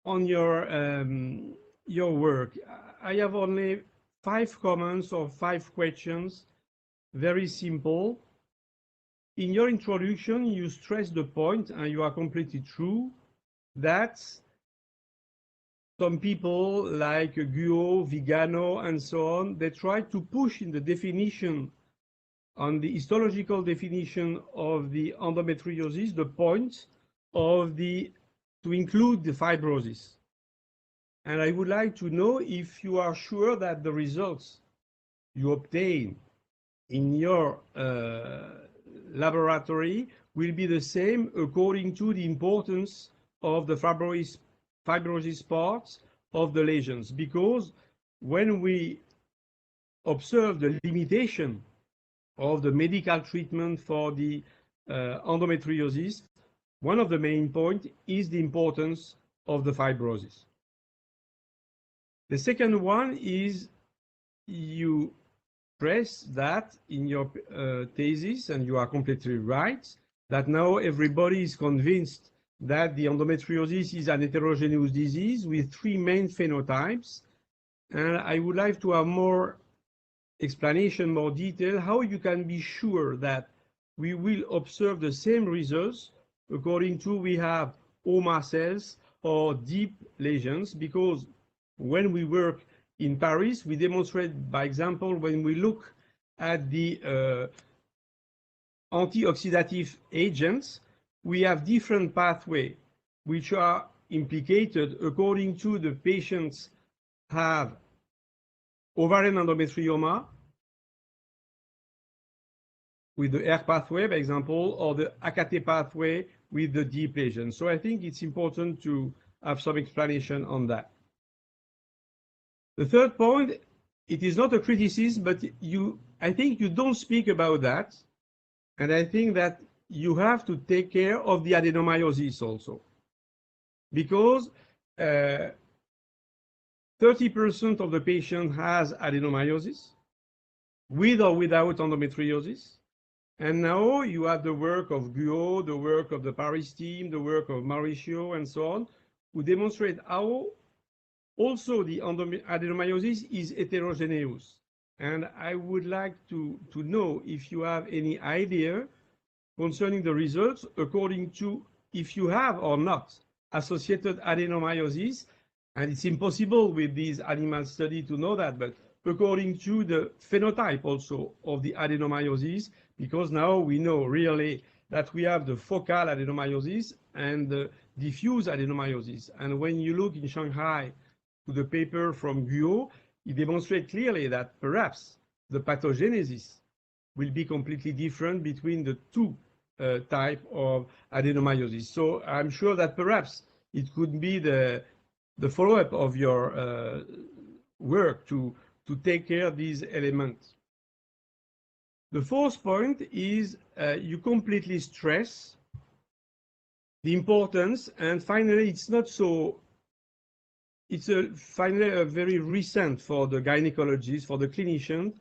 on your work, I have only 5 comments or 5 questions, very simple. In your introduction, you stress the point, and you are completely true, that some people like Guo, Vigano, and so on, they try to push in the definition, on the histological definition of the endometriosis, the point to include the fibrosis. And I would like to know if you are sure that the results you obtain in your laboratory will be the same according to the importance of the fibrosis parts of the lesions. Because when we observe the limitation of the medical treatment for the endometriosis, one of the main points is the importance of the fibrosis. The second one is you stress that in your thesis, and you are completely right, that now everybody is convinced that the endometriosis is an heterogeneous disease with three main phenotypes. And I would like to have more explanation, more detail, how you can be sure that we will observe the same results according to we have OMA cells or deep lesions, because when we work in Paris, we demonstrate, by example, when we look at the antioxidative agents, we have different pathways which are implicated according to the patients have ovarian endometrioma with the R pathway, by example, or the AKT pathway with the deep lesion. So I think it's important to have some explanation on that. The third point, it is not a criticism, but I think you don't speak about that. And I think that you have to take care of the adenomyosis also. Because 30% of the patient has adenomyosis, with or without endometriosis. And now you have the work of Guo, the work of the Paris team, the work of Maurício, and so on, who demonstrate how also the adenomyosis is heterogeneous. And I would like to know if you have any idea concerning the results according to if you have or not associated adenomyosis. And it's impossible with these animal studies to know that, but according to the phenotype also of the adenomyosis, because now we know really that we have the focal adenomyosis and the diffuse adenomyosis. And when you look in Shanghai to the paper from Guo, it demonstrates clearly that perhaps the pathogenesis will be completely different between the two types of adenomyosis. So I'm sure that perhaps it could be the follow-up of your work to take care of these elements. The fourth point is you completely stress the importance, and finally it's not so, it's finally a very recent for the gynecologists, for the clinician,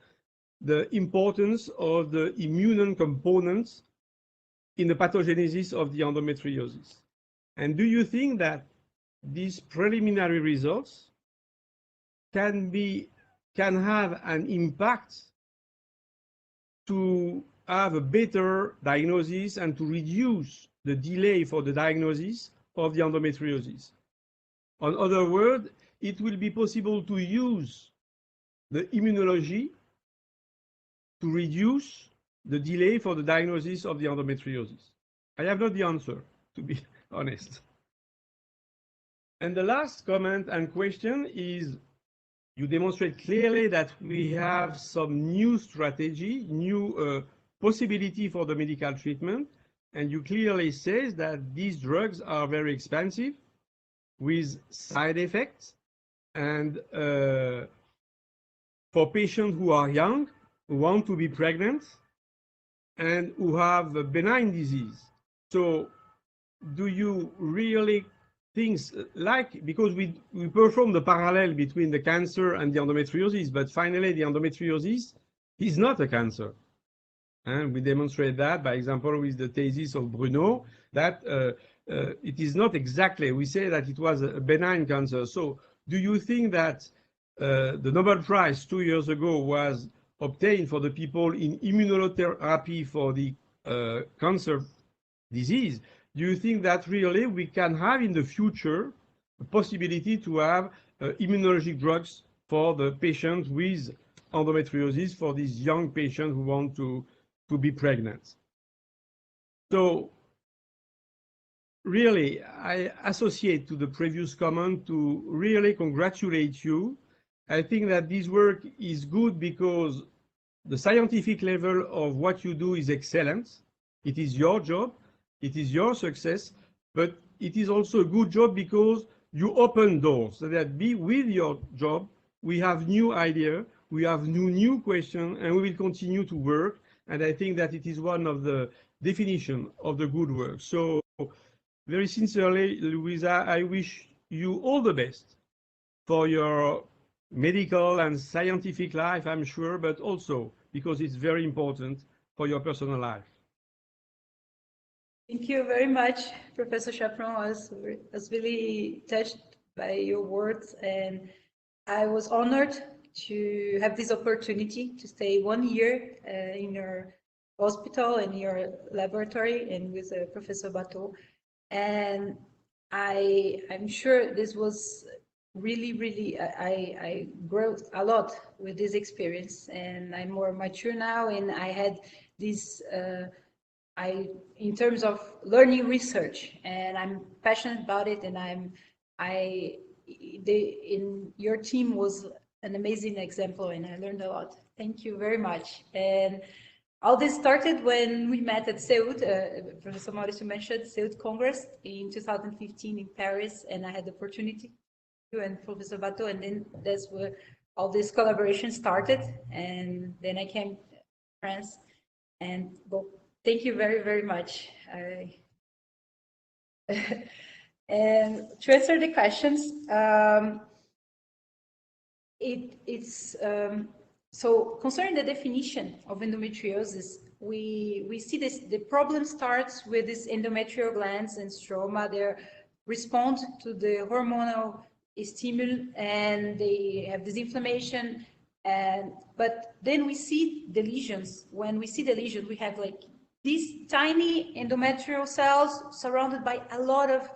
the importance of the immune components in the pathogenesis of the endometriosis. And do you think that these preliminary results can have an impact to have a better diagnosis and to reduce the delay for the diagnosis of the endometriosis? In other words, it will be possible to use the immunology to reduce the delay for the diagnosis of the endometriosis. I have not the answer, to be honest. And the last comment and question is, you demonstrate clearly that we have some new strategy, new possibility for the medical treatment, and you clearly say that these drugs are very expensive with side effects, and for patients who are young, who want to be pregnant, and who have a benign disease. So do you really think, like, because we perform the parallel between the cancer and the endometriosis, but finally the endometriosis is not a cancer. And we demonstrate that, by example, with the thesis of Bruno, that it is not exactly, we say that it was a benign cancer. So do you think that the Nobel Prize 2 years ago was obtained for the people in immunotherapy for the cancer disease? Do you think that really we can have in the future a possibility to have immunologic drugs for the patients with endometriosis, for these young patients who want to be pregnant? So really, I associate to the previous comment to really congratulate you. I think that this work is good because the scientific level of what you do is excellent. It is your job, it is your success, but it is also a good job because you open doors. So that with your job, we have new ideas, we have new questions, and we will continue to work. And I think that it is one of the definition of the good work. So very sincerely, Luiza, I wish you all the best for your medical and scientific life, I'm sure, but also because it's very important for your personal life. Thank you very much, Professor Chapron. I was really touched by your words, and I was honored to have this opportunity to stay 1 year in your hospital and your laboratory and with Professor Batteux. And I'm sure this was really, I grew a lot with this experience, and I'm more mature now, and I had this, in terms of learning research, and I'm passionate about it, and in your team was an amazing example, and I learned a lot. Thank you very much. And all this started when we met at CEUD, Professor Maurício mentioned CEUD Congress in 2015 in Paris, and I had the opportunity to, and Professor Batteux, and then that's where all this collaboration started, and then I came to France, and well, thank you very much. And to answer the questions, so concerning the definition of endometriosis, we see this, the problem starts with these endometrial glands and stroma. They respond to the hormonal stimuli and they have this inflammation. But then we see the lesions. When we see the lesions, we have like these tiny endometrial cells surrounded by a lot of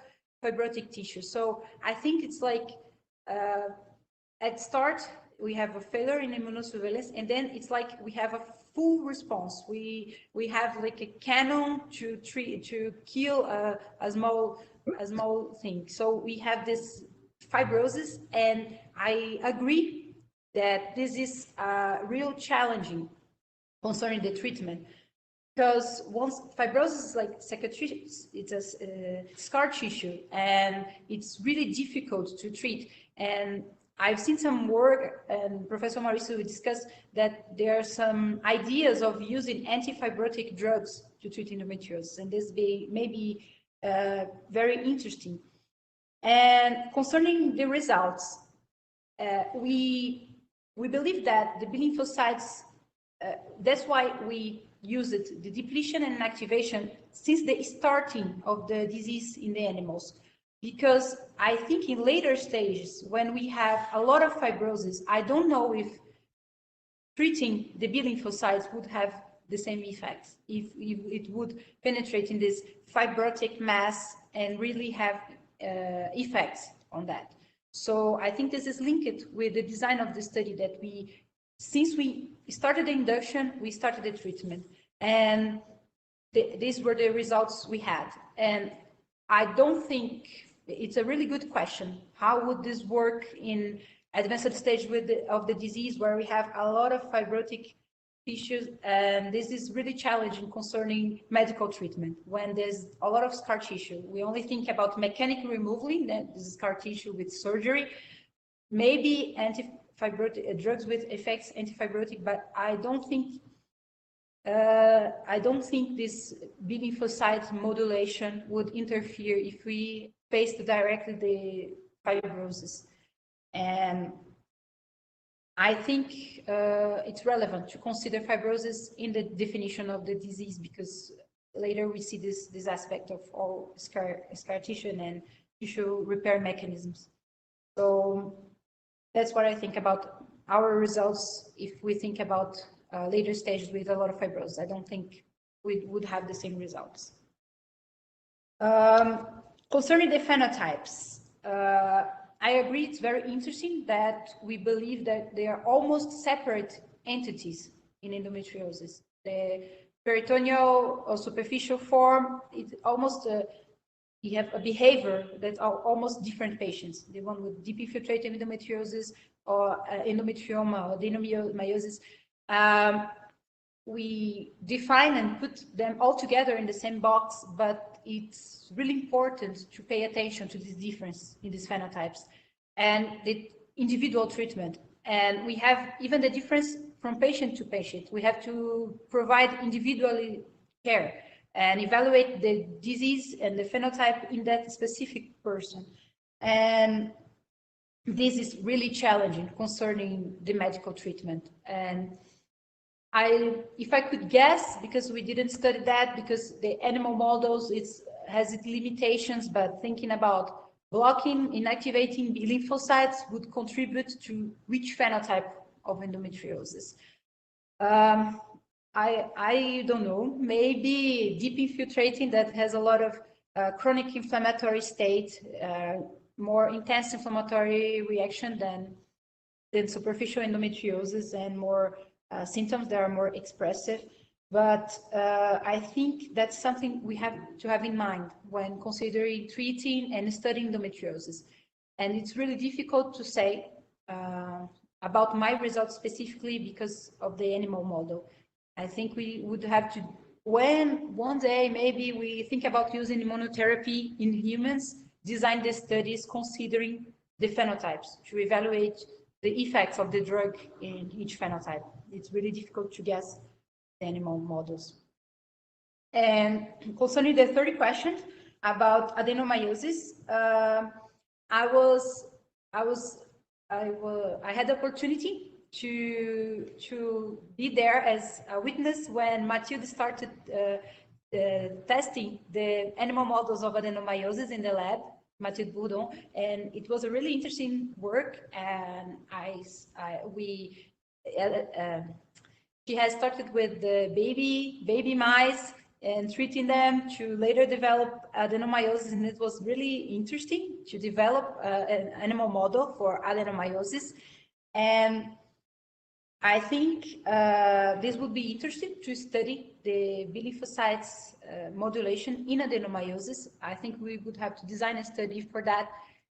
fibrotic tissue. So I think it's like at start, we have a failure in immunosurveillance, and then it's like we have a full response. We have like a cannon to kill a small thing. So we have this fibrosis, and I agree that this is real challenging concerning the treatment, because once fibrosis is like cicatrice, it's a scar tissue, and it's really difficult to treat. And I've seen some work, and Professor Maurício discussed that there are some ideas of using anti-fibrotic drugs to treat endometriosis, and this may be very interesting. And concerning the results, we believe that the B lymphocytes, that's why we use it, the depletion and activation since the starting of the disease in the animals. Because I think in later stages, when we have a lot of fibrosis, I don't know if treating the B lymphocytes would have the same effects, if it would penetrate in this fibrotic mass and really have effects on that. So I think this is linked with the design of the study, that since we started the induction, we started the treatment, and these were the results we had. And I don't think, it's a really good question. How would this work in advanced stage of the disease where we have a lot of fibrotic tissues? And this is really challenging concerning medical treatment. When there's a lot of scar tissue, we only think about mechanical removal, then this scar tissue with surgery, maybe anti-fibrotic drugs with effects anti-fibrotic, but I don't think this B lymphocyte modulation would interfere if we faced directly the fibrosis. And I think it's relevant to consider fibrosis in the definition of the disease, because later we see this aspect of all scar tissue and tissue repair mechanisms. So that's what I think about our results. If we think about later stages with a lot of fibrosis, I don't think we would have the same results. Concerning the phenotypes, I agree, it's very interesting that we believe that they are almost separate entities in endometriosis. The peritoneal or superficial form, it's almost you have a behavior that are almost different patients. The one with deep infiltrated endometriosis or endometrioma or adenomyosis. We define and put them all together in the same box, but it's really important to pay attention to this difference in these phenotypes and the individual treatment. And we have even the difference from patient to patient. We have to provide individually care and evaluate the disease and the phenotype in that specific person. And this is really challenging concerning the medical treatment. And if I could guess, because we didn't study that, because the animal models has its limitations, but thinking about blocking, inactivating B lymphocytes would contribute to which phenotype of endometriosis. I don't know, maybe deep infiltrating that has a lot of chronic inflammatory state, more intense inflammatory reaction than superficial endometriosis and more symptoms that are more expressive. But I think that's something we have to have in mind when considering treating and studying endometriosis. And it's really difficult to say about my results specifically because of the animal model. I think we would have to, when one day maybe we think about using immunotherapy in humans, design the studies considering the phenotypes to evaluate the effects of the drug in each phenotype. It's really difficult to guess the animal models. And concerning the third question about adenomyosis, I had the opportunity to be there as a witness when Mathilde started testing the animal models of adenomyosis in the lab, Mathilde Bourdon, and it was a really interesting work. And she has started with the baby mice and treating them to later develop adenomyosis, and it was really interesting to develop an animal model for adenomyosis. And I think this would be interesting to study the B lymphocytes modulation in adenomyosis. I think we would have to design a study for that.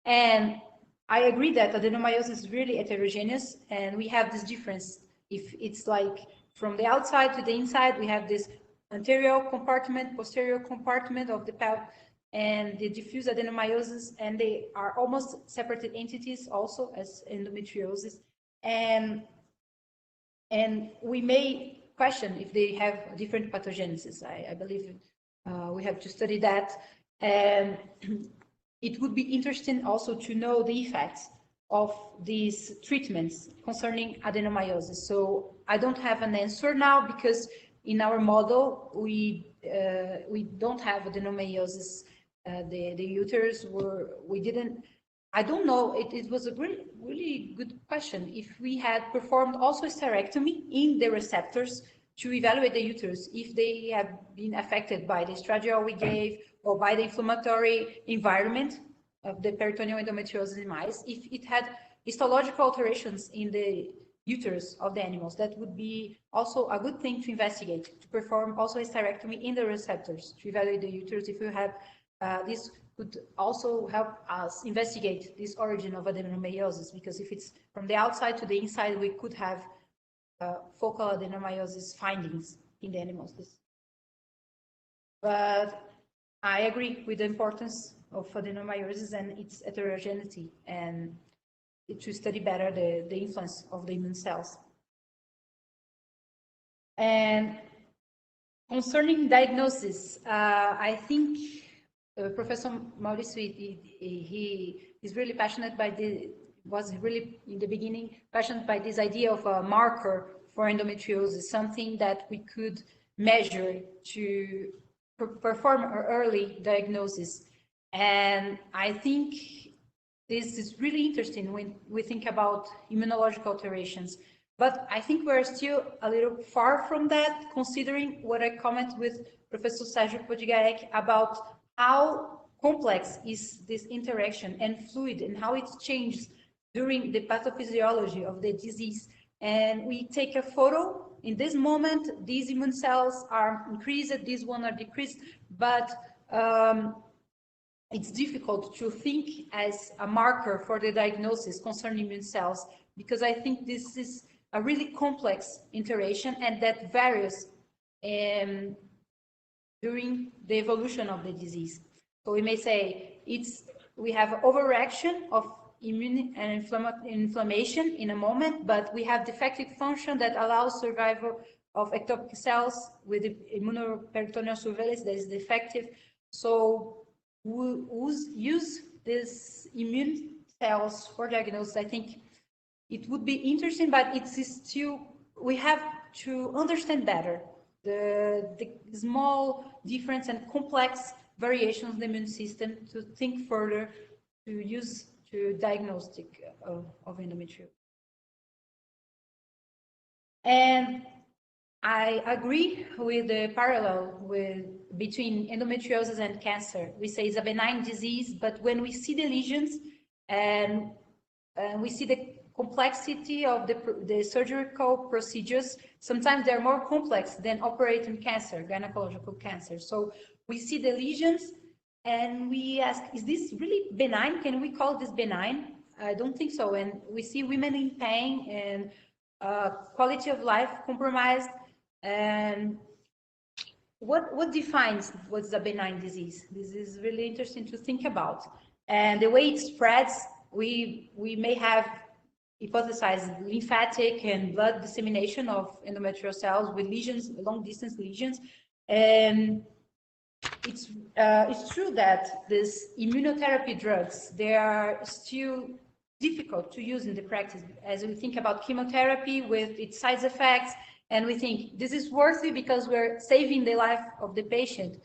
And I agree that adenomyosis is really heterogeneous, and we have this difference. If it's like from the outside to the inside, we have this anterior compartment, posterior compartment of the pelvis, and the diffuse adenomyosis, and they are almost separated entities also as endometriosis. And we may question if they have different pathogenesis. I believe we have to study that. And it would be interesting also to know the effects of these treatments concerning adenomyosis. So I don't have an answer now because in our model, we don't have adenomyosis. The uterus I don't know, it was a really good question. If we had performed also hysterectomy in the receptors to evaluate the uterus, if they have been affected by the estradiol we gave or by the inflammatory environment of the peritoneal endometriosis in mice, if it had histological alterations in the uterus of the animals, that would be also a good thing to investigate, to perform also hysterectomy in the receptors to evaluate the uterus. If you have this could also help us investigate this origin of adenomyosis, because if it's from the outside to the inside, we could have focal adenomyosis findings in the animals. But I agree with the importance of adenomyosis and its heterogeneity, and to study better the influence of the immune cells. And concerning diagnosis, I think Professor Maurício, he is really passionate by was really in the beginning passionate by this idea of a marker for endometriosis, something that we could measure to perform an early diagnosis. And I think this is really interesting when we think about immunological alterations. But I think we're still a little far from that, considering what I comment with Professor Sérgio Podgaec about how complex is this interaction and fluid, and how it changes during the pathophysiology of the disease. And we take a photo. In this moment, these immune cells are increased, these one are decreased, but it's difficult to think as a marker for the diagnosis concerning immune cells, because I think this is a really complex interaction and that varies during the evolution of the disease. So we may say we have overreaction of immune and inflammation in a moment, but we have defective function that allows survival of ectopic cells with immunoperitoneal surveillance that is defective. So we use these immune cells for diagnosis. I think it would be interesting, but it's still, we have to understand better the small difference and complex variations in the immune system to think further to use to diagnostic of endometriosis. And I agree with the parallel between endometriosis and cancer. We say it's a benign disease, but when we see the lesions and we see the complexity of the surgical procedures, sometimes they're more complex than operating cancer, gynecological cancer. So we see the lesions and we ask, is this really benign? Can we call this benign? I don't think so. And we see women in pain and quality of life compromised. And what defines what's a benign disease? This is really interesting to think about. And the way it spreads, we may have hypothesized lymphatic and blood dissemination of endometrial cells with lesions, long distance lesions. And it's true that these immunotherapy drugs, they are still difficult to use in the practice as we think about chemotherapy with its side effects. And we think this is worthy because we're saving the life of the patient.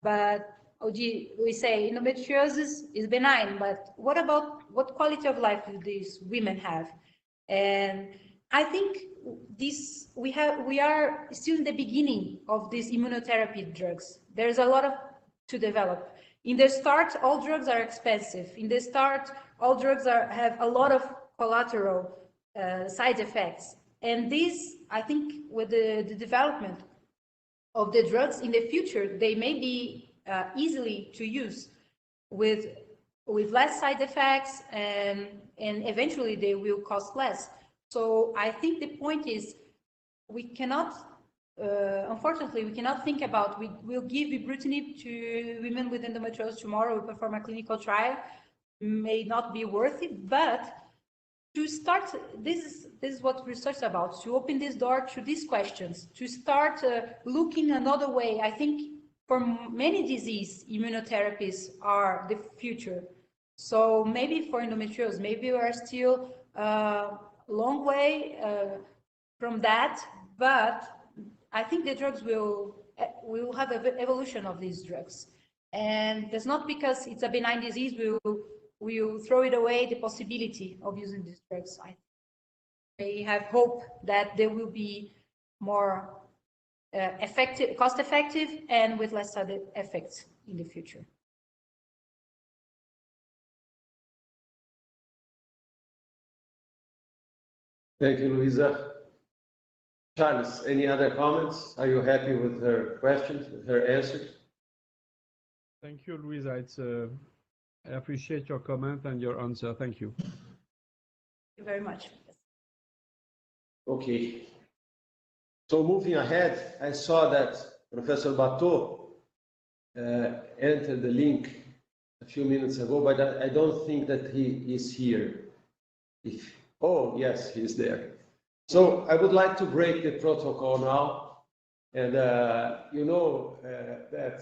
But we say endometriosis is benign, but what about what quality of life do these women have? And I think we are still in the beginning of these immunotherapy drugs. There's a lot to develop. In the start, all drugs are expensive. In the start, all drugs have a lot of collateral side effects. And this, I think, with the development of the drugs in the future, they may be easily to use with less side effects, and eventually they will cost less. So I think the point is we cannot, unfortunately, we cannot think about we'll give Ibrutinib to women with endometriosis tomorrow, we perform a clinical trial, may not be worthy, but to start, this is what research is about, to open this door to these questions, to start looking another way. I think for many diseases, immunotherapies are the future. So maybe for endometriosis, maybe we are still a long way from that, but I think the drugs will have an evolution of these drugs. And that's not because it's a benign disease, we'll throw it away, the possibility of using these drugs. I may have hope that they will be more effective, cost-effective, and with less side effects in the future. Thank you, Luiza. Charles, any other comments? Are you happy with her questions, with her answers? Thank you, Luiza. I appreciate your comment and your answer. Thank you. Thank you very much. Okay. So moving ahead, I saw that Professor Batteux entered the link a few minutes ago, but I don't think that he is here. Oh, yes, he's there. So I would like to break the protocol now. And you know that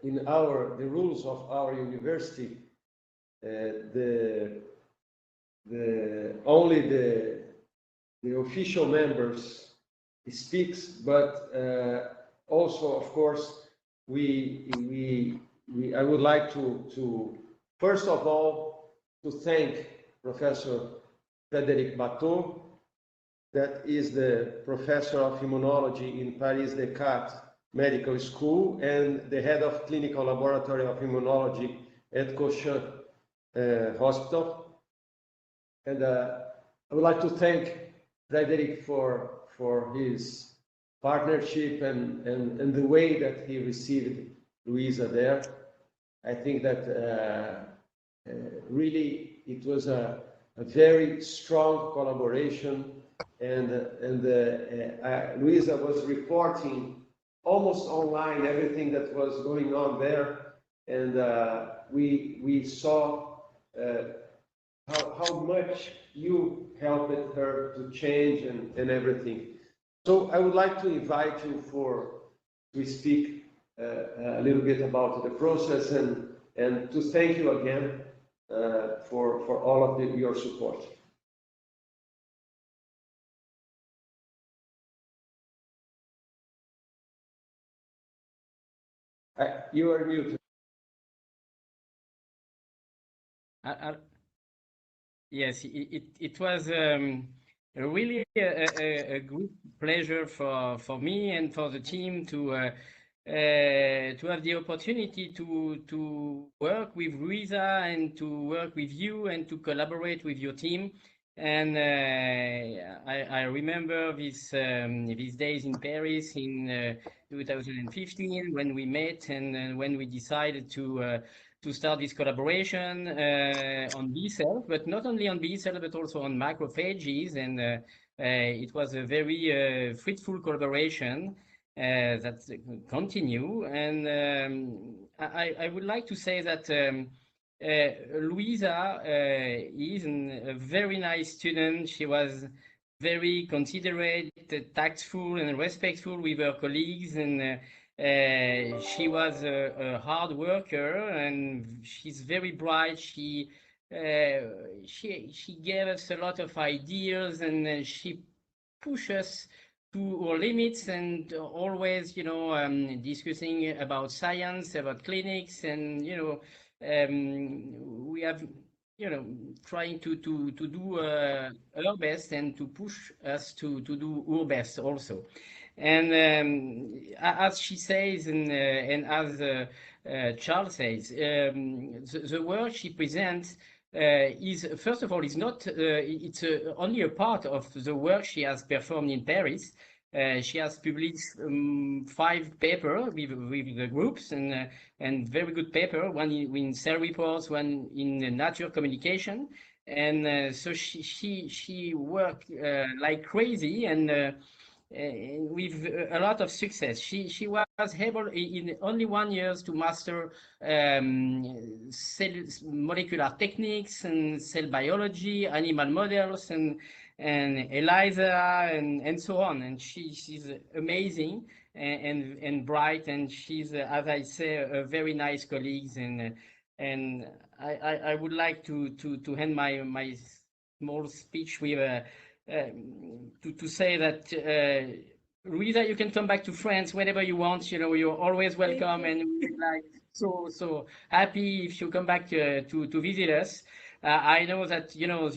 in the rules of our university, only the official members speaks, but also, of course, I would like to first of all to thank Professor Frédéric Batteux, that is the professor of immunology in Paris Descartes Medical School and the head of clinical laboratory of immunology at Cochin Hospital. And I would like to thank Frédéric for his partnership and the way that he received Luiza there. I think that really it was a very strong collaboration, and Luiza was reporting almost online everything that was going on there, and we saw how much you helped her to change and everything. So I would like to invite you to speak a little bit about the process and to thank you again for all of your support. You are muted. Yes, it was really a good pleasure for me and for the team to have the opportunity to work with Luiza and to work with you and to collaborate with your team. And I remember these days in Paris in 2015 when we met and when we decided to start this collaboration on B cells, but not only on B cells, but also on macrophages. And it was a very fruitful collaboration that continue. And I would like to say that Luiza is a very nice student. She was very considerate, tactful, and respectful with her colleagues, and she was a hard worker, and she's very bright. She gave us a lot of ideas, and she pushed us to our limits, and always, discussing about science, about clinics, and we have trying to do our best and to push us to do our best also. And as she says, and as Charles says, the work she presents is, first of all, is not, it's only a part of the work she has performed in Paris. She has published 5 papers with the groups, and very good paper, one in Cell Reports, one in Nature Communication. And so she worked like crazy, and with a lot of success. She was able in only 1 year to master molecular techniques and cell biology, animal models, and ELISA, and so on. And she's amazing and bright, and she's, as I say, a very nice colleague. And I would like to end my small speech with to say that Luiza, you can come back to France whenever you want. You're always welcome, and we're like so happy if you come back to visit us. I know that your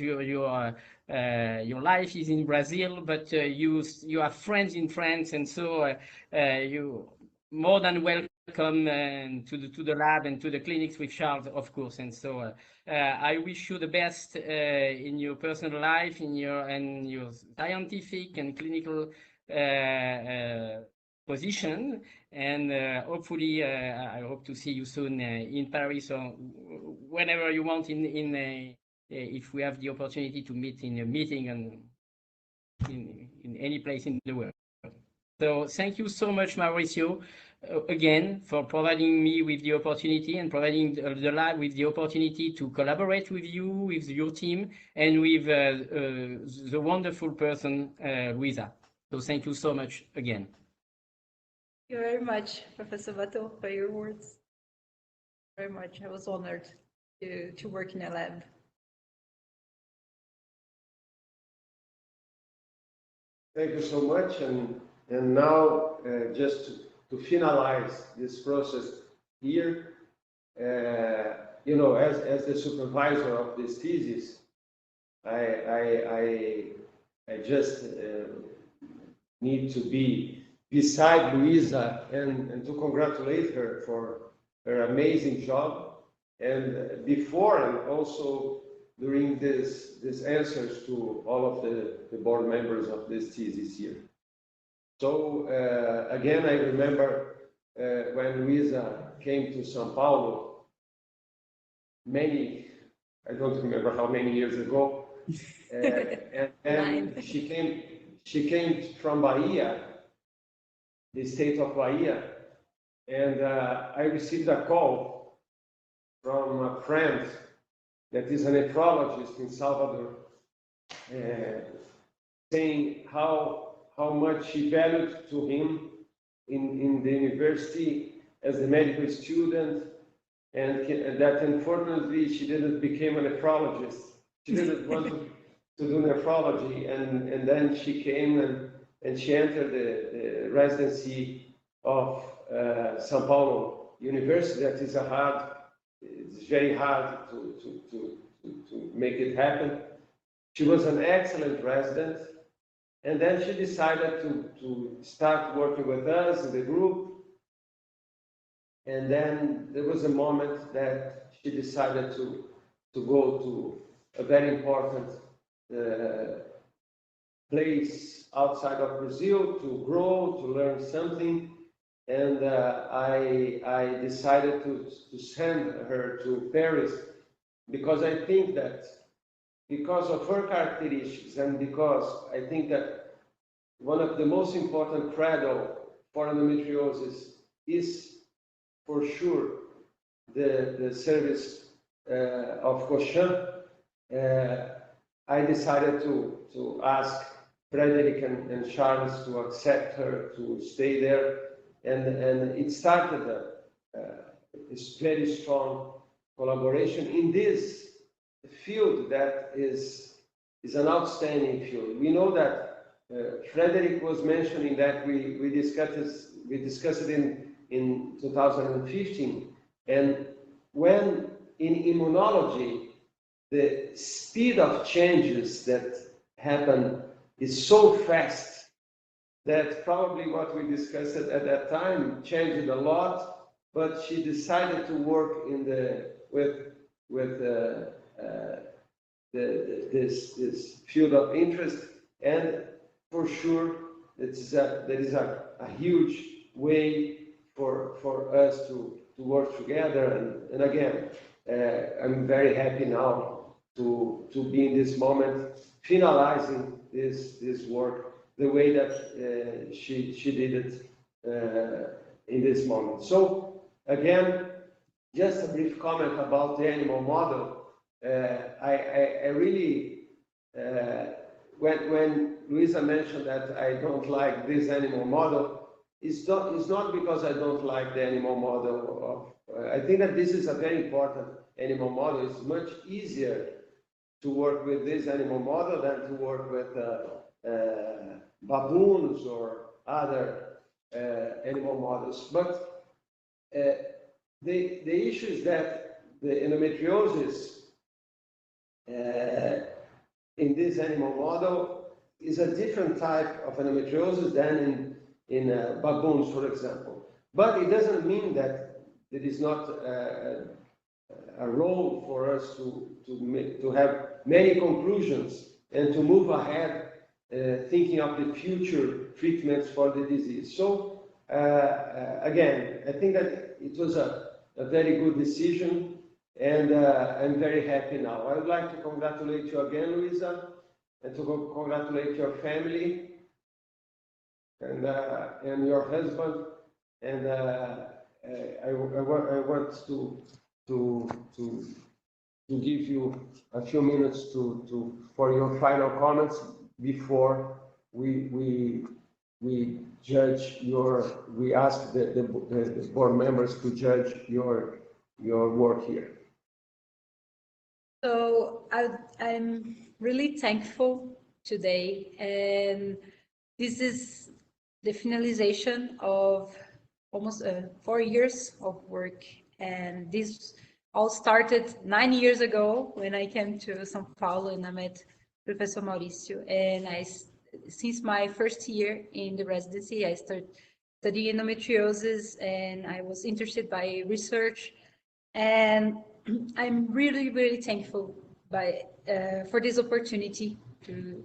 life is in Brazil, but you have friends in France, and so you more than welcome to the lab and to the clinics with Charles, of course. And so I wish you the best in your personal life, in your scientific and clinical position. And hopefully, I hope to see you soon in Paris, or whenever you want. If we have the opportunity to meet in a meeting and in any place in the world. So thank you so much, Maurício, again, for providing me with the opportunity and providing the lab with the opportunity to collaborate with you, with your team, and with the wonderful person, Luiza. So thank you so much again. Thank you very much, Professor Batteux, for your words. Very much. I was honored to work in a lab. Thank you so much. And now, just to finalize this process here, as the supervisor of this thesis, I just need to be beside Luiza and to congratulate her for her amazing job, and before and also during this answers to all of the board members of this thesis here. So again, I remember when Luiza came to São Paulo, I don't remember how many years ago, and she came from Bahia, the state of Bahia, and I received a call from a friend that is a nephrologist in Salvador, saying how much she valued to him in the university as a medical student, and that unfortunately she didn't become a nephrologist. She didn't want to do nephrology, and then she came and she entered the residency of São Paulo University. That is it's very hard to make it happen. She was an excellent resident, and then she decided to start working with us in the group. And then there was a moment that she decided to go to a very important place outside of Brazil to grow, to learn something. And I decided to send her to Paris, because I think that because of her characteristics, and because I think that one of the most important credo for endometriosis is for sure the service of Cochin. I decided to ask Frédéric and Charles to accept her to stay there, and it started this very strong collaboration in this field that is an outstanding field. We know that Frédéric was mentioning that we discussed it in 2015, and when in immunology the speed of changes that happen is so fast that probably what we discussed at that time changed a lot, but she decided to work with this field of interest, and for sure there is a huge way for us to work together. And again, I'm very happy now to be in this moment, finalizing this work the way that she did it in this moment. So again, just a brief comment about the animal model. I really, when Luiza mentioned that I don't like this animal model, it's not because I don't like the animal model. I think that this is a very important animal model. It's much easier to work with this animal model than to work with baboons or other animal models. But the issue is that the endometriosis in this animal model is a different type of endometriosis than in baboons, for example. But it doesn't mean that there is not a role for us to have many conclusions and to move ahead thinking of the future treatments for the disease. So again, I think that it was a very good decision, and I'm very happy now. I would like to congratulate you again, Luiza, and to congratulate your family and your husband. And I want to give you a few minutes for your final comments before we ask the board members to judge your work here. So I'm really thankful today, and this is the finalization of almost 4 years of work, and this all started 9 years ago when I came to São Paulo and I met Professor Maurício. And since my first year in the residency, I started studying endometriosis, and I was interested by research. And I'm really, really thankful for this opportunity to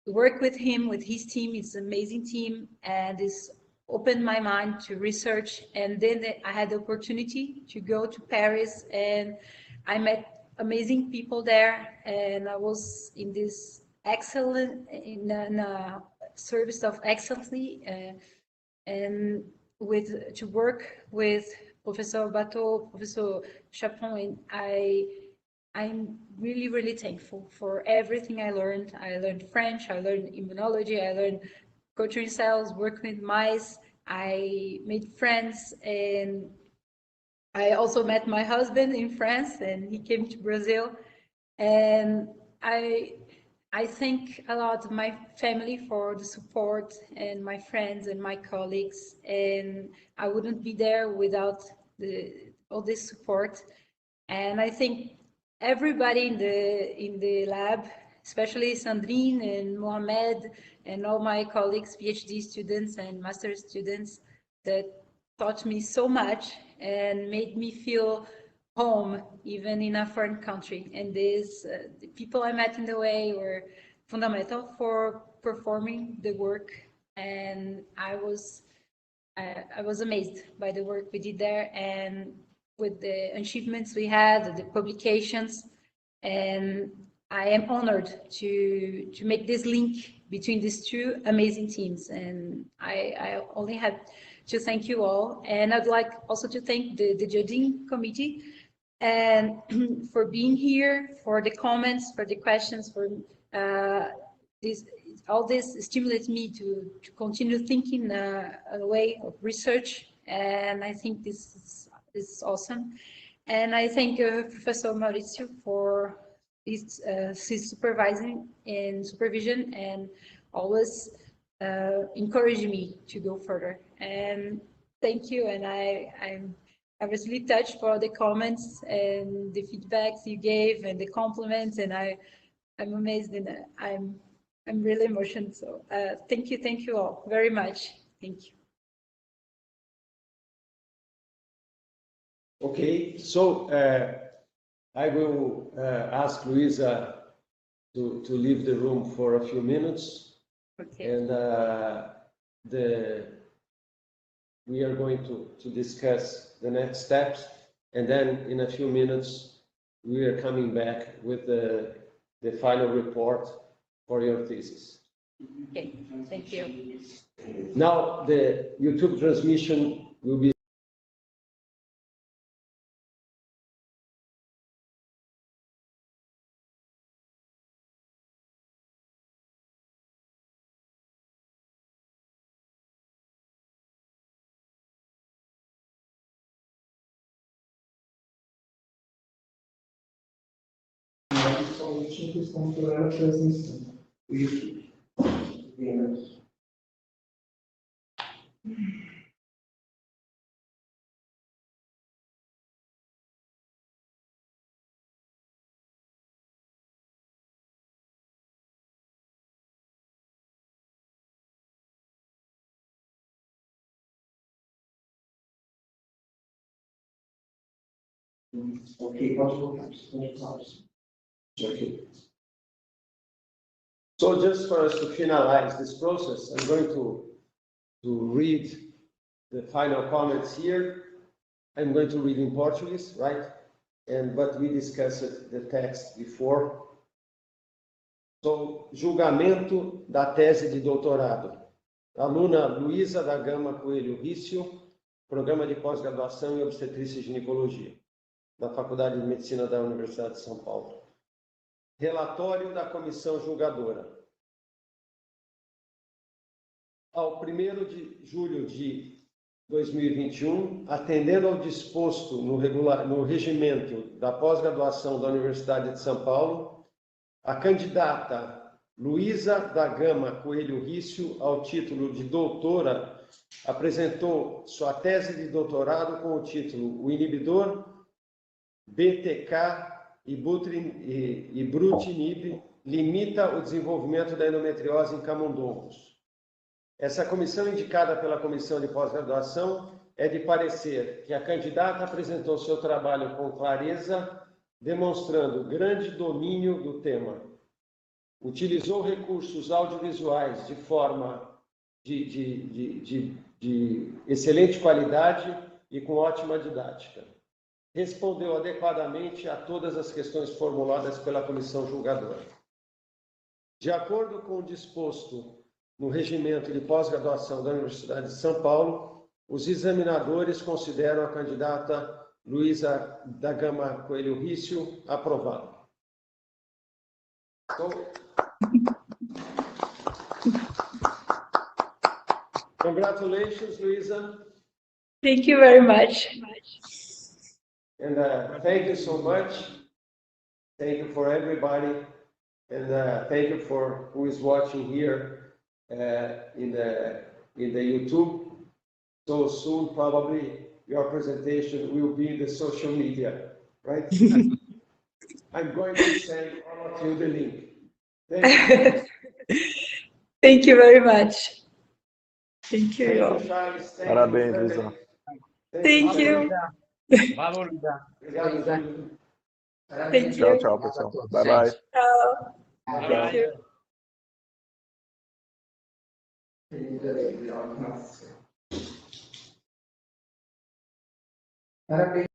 work with him, with his team. It's an amazing team, and this opened my mind to research. And then I had the opportunity to go to Paris and I met amazing people there, and I was in this excellent, in a service of excellently, and to work with Professor Batteux, Professor Chapron, and I'm really, really thankful for everything I learned. I learned French, I learned immunology, I learned culturing cells, working with mice. I made friends, and I also met my husband in France, and he came to Brazil. And I thank a lot my family for the support, and my friends and my colleagues. And I wouldn't be there without all this support. And I think everybody in the lab, especially Sandrine and Mohamed and all my colleagues, PhD students and master students, that taught me so much and made me feel home, even in a foreign country. And the people I met in the way were fundamental for performing the work. And I was amazed by the work we did there, and with the achievements we had, the publications, and I am honored to make this link between these two amazing teams. And I only have to thank you all. And I'd like also to thank the judging committee and for being here, for the comments, for the questions, for all this stimulates me to continue thinking a way of research. And I think this is awesome. And I thank Professor Maurício for his supervision and always encouraging me to go further. And thank you. And I was really touched for the comments and the feedbacks you gave and the compliments. And I'm amazed, and I'm really emotional. So thank you all very much. Thank you. Okay, so I will ask Luiza to leave the room for a few minutes. Okay. And we are going to discuss the next steps. And then in a few minutes, we are coming back with the final report for your thesis. Okay, thank you. Now, the YouTube transmission will be que estão por a transmissão. O YouTube. Ok, pode voltar. okay. So just for us to finalize this process, I'm going to read the final comments here. I'm going to read in Portuguese, right? But we discussed the text before. So, julgamento da tese de doutorado. Aluna Luiza da Gama Coelho Riccio, Programa de Pós-Graduação em Obstetrícia e Ginecologia, da Faculdade de Medicina da Universidade de São Paulo. Relatório da Comissão Julgadora. Ao 1º de julho de 2021, atendendo ao disposto no regimento da pós-graduação da Universidade de São Paulo, a candidata Luiza da Gama Coelho Riccio, ao título de doutora, apresentou sua tese de doutorado com o título O inibidor Btk Ibrutinib limita o desenvolvimento da endometriose em camundongos. Essa comissão, indicada pela Comissão de Pós-Graduação, é de parecer que a candidata apresentou seu trabalho com clareza, demonstrando grande domínio do tema. Utilizou recursos audiovisuais de forma de excelente qualidade e com ótima didática. respondeu adequadamente a todas as questões formuladas pela comissão julgadora. De acordo com o disposto no regimento de pós-graduação da Universidade de São Paulo, os examinadores consideram a candidata Luiza da Gama Coelho Riccio aprovada. So, congratulations, Luiza. Thank you very much. And thank you so much. Thank you for everybody. And thank you for who is watching here in the YouTube. So soon, probably, your presentation will be in the social media, right? I'm going to send all of you the link. Thank you. Thank you very much. Thank you. Thank you, Charles. Thank Parabéns, you, Luiza. Thank you. Bravo, Luiza. Obrigado, Júlio. Thank Tchau, you. tchau, pessoal. Bye, bye. Ciao. Tchau. Thank you. Parabéns.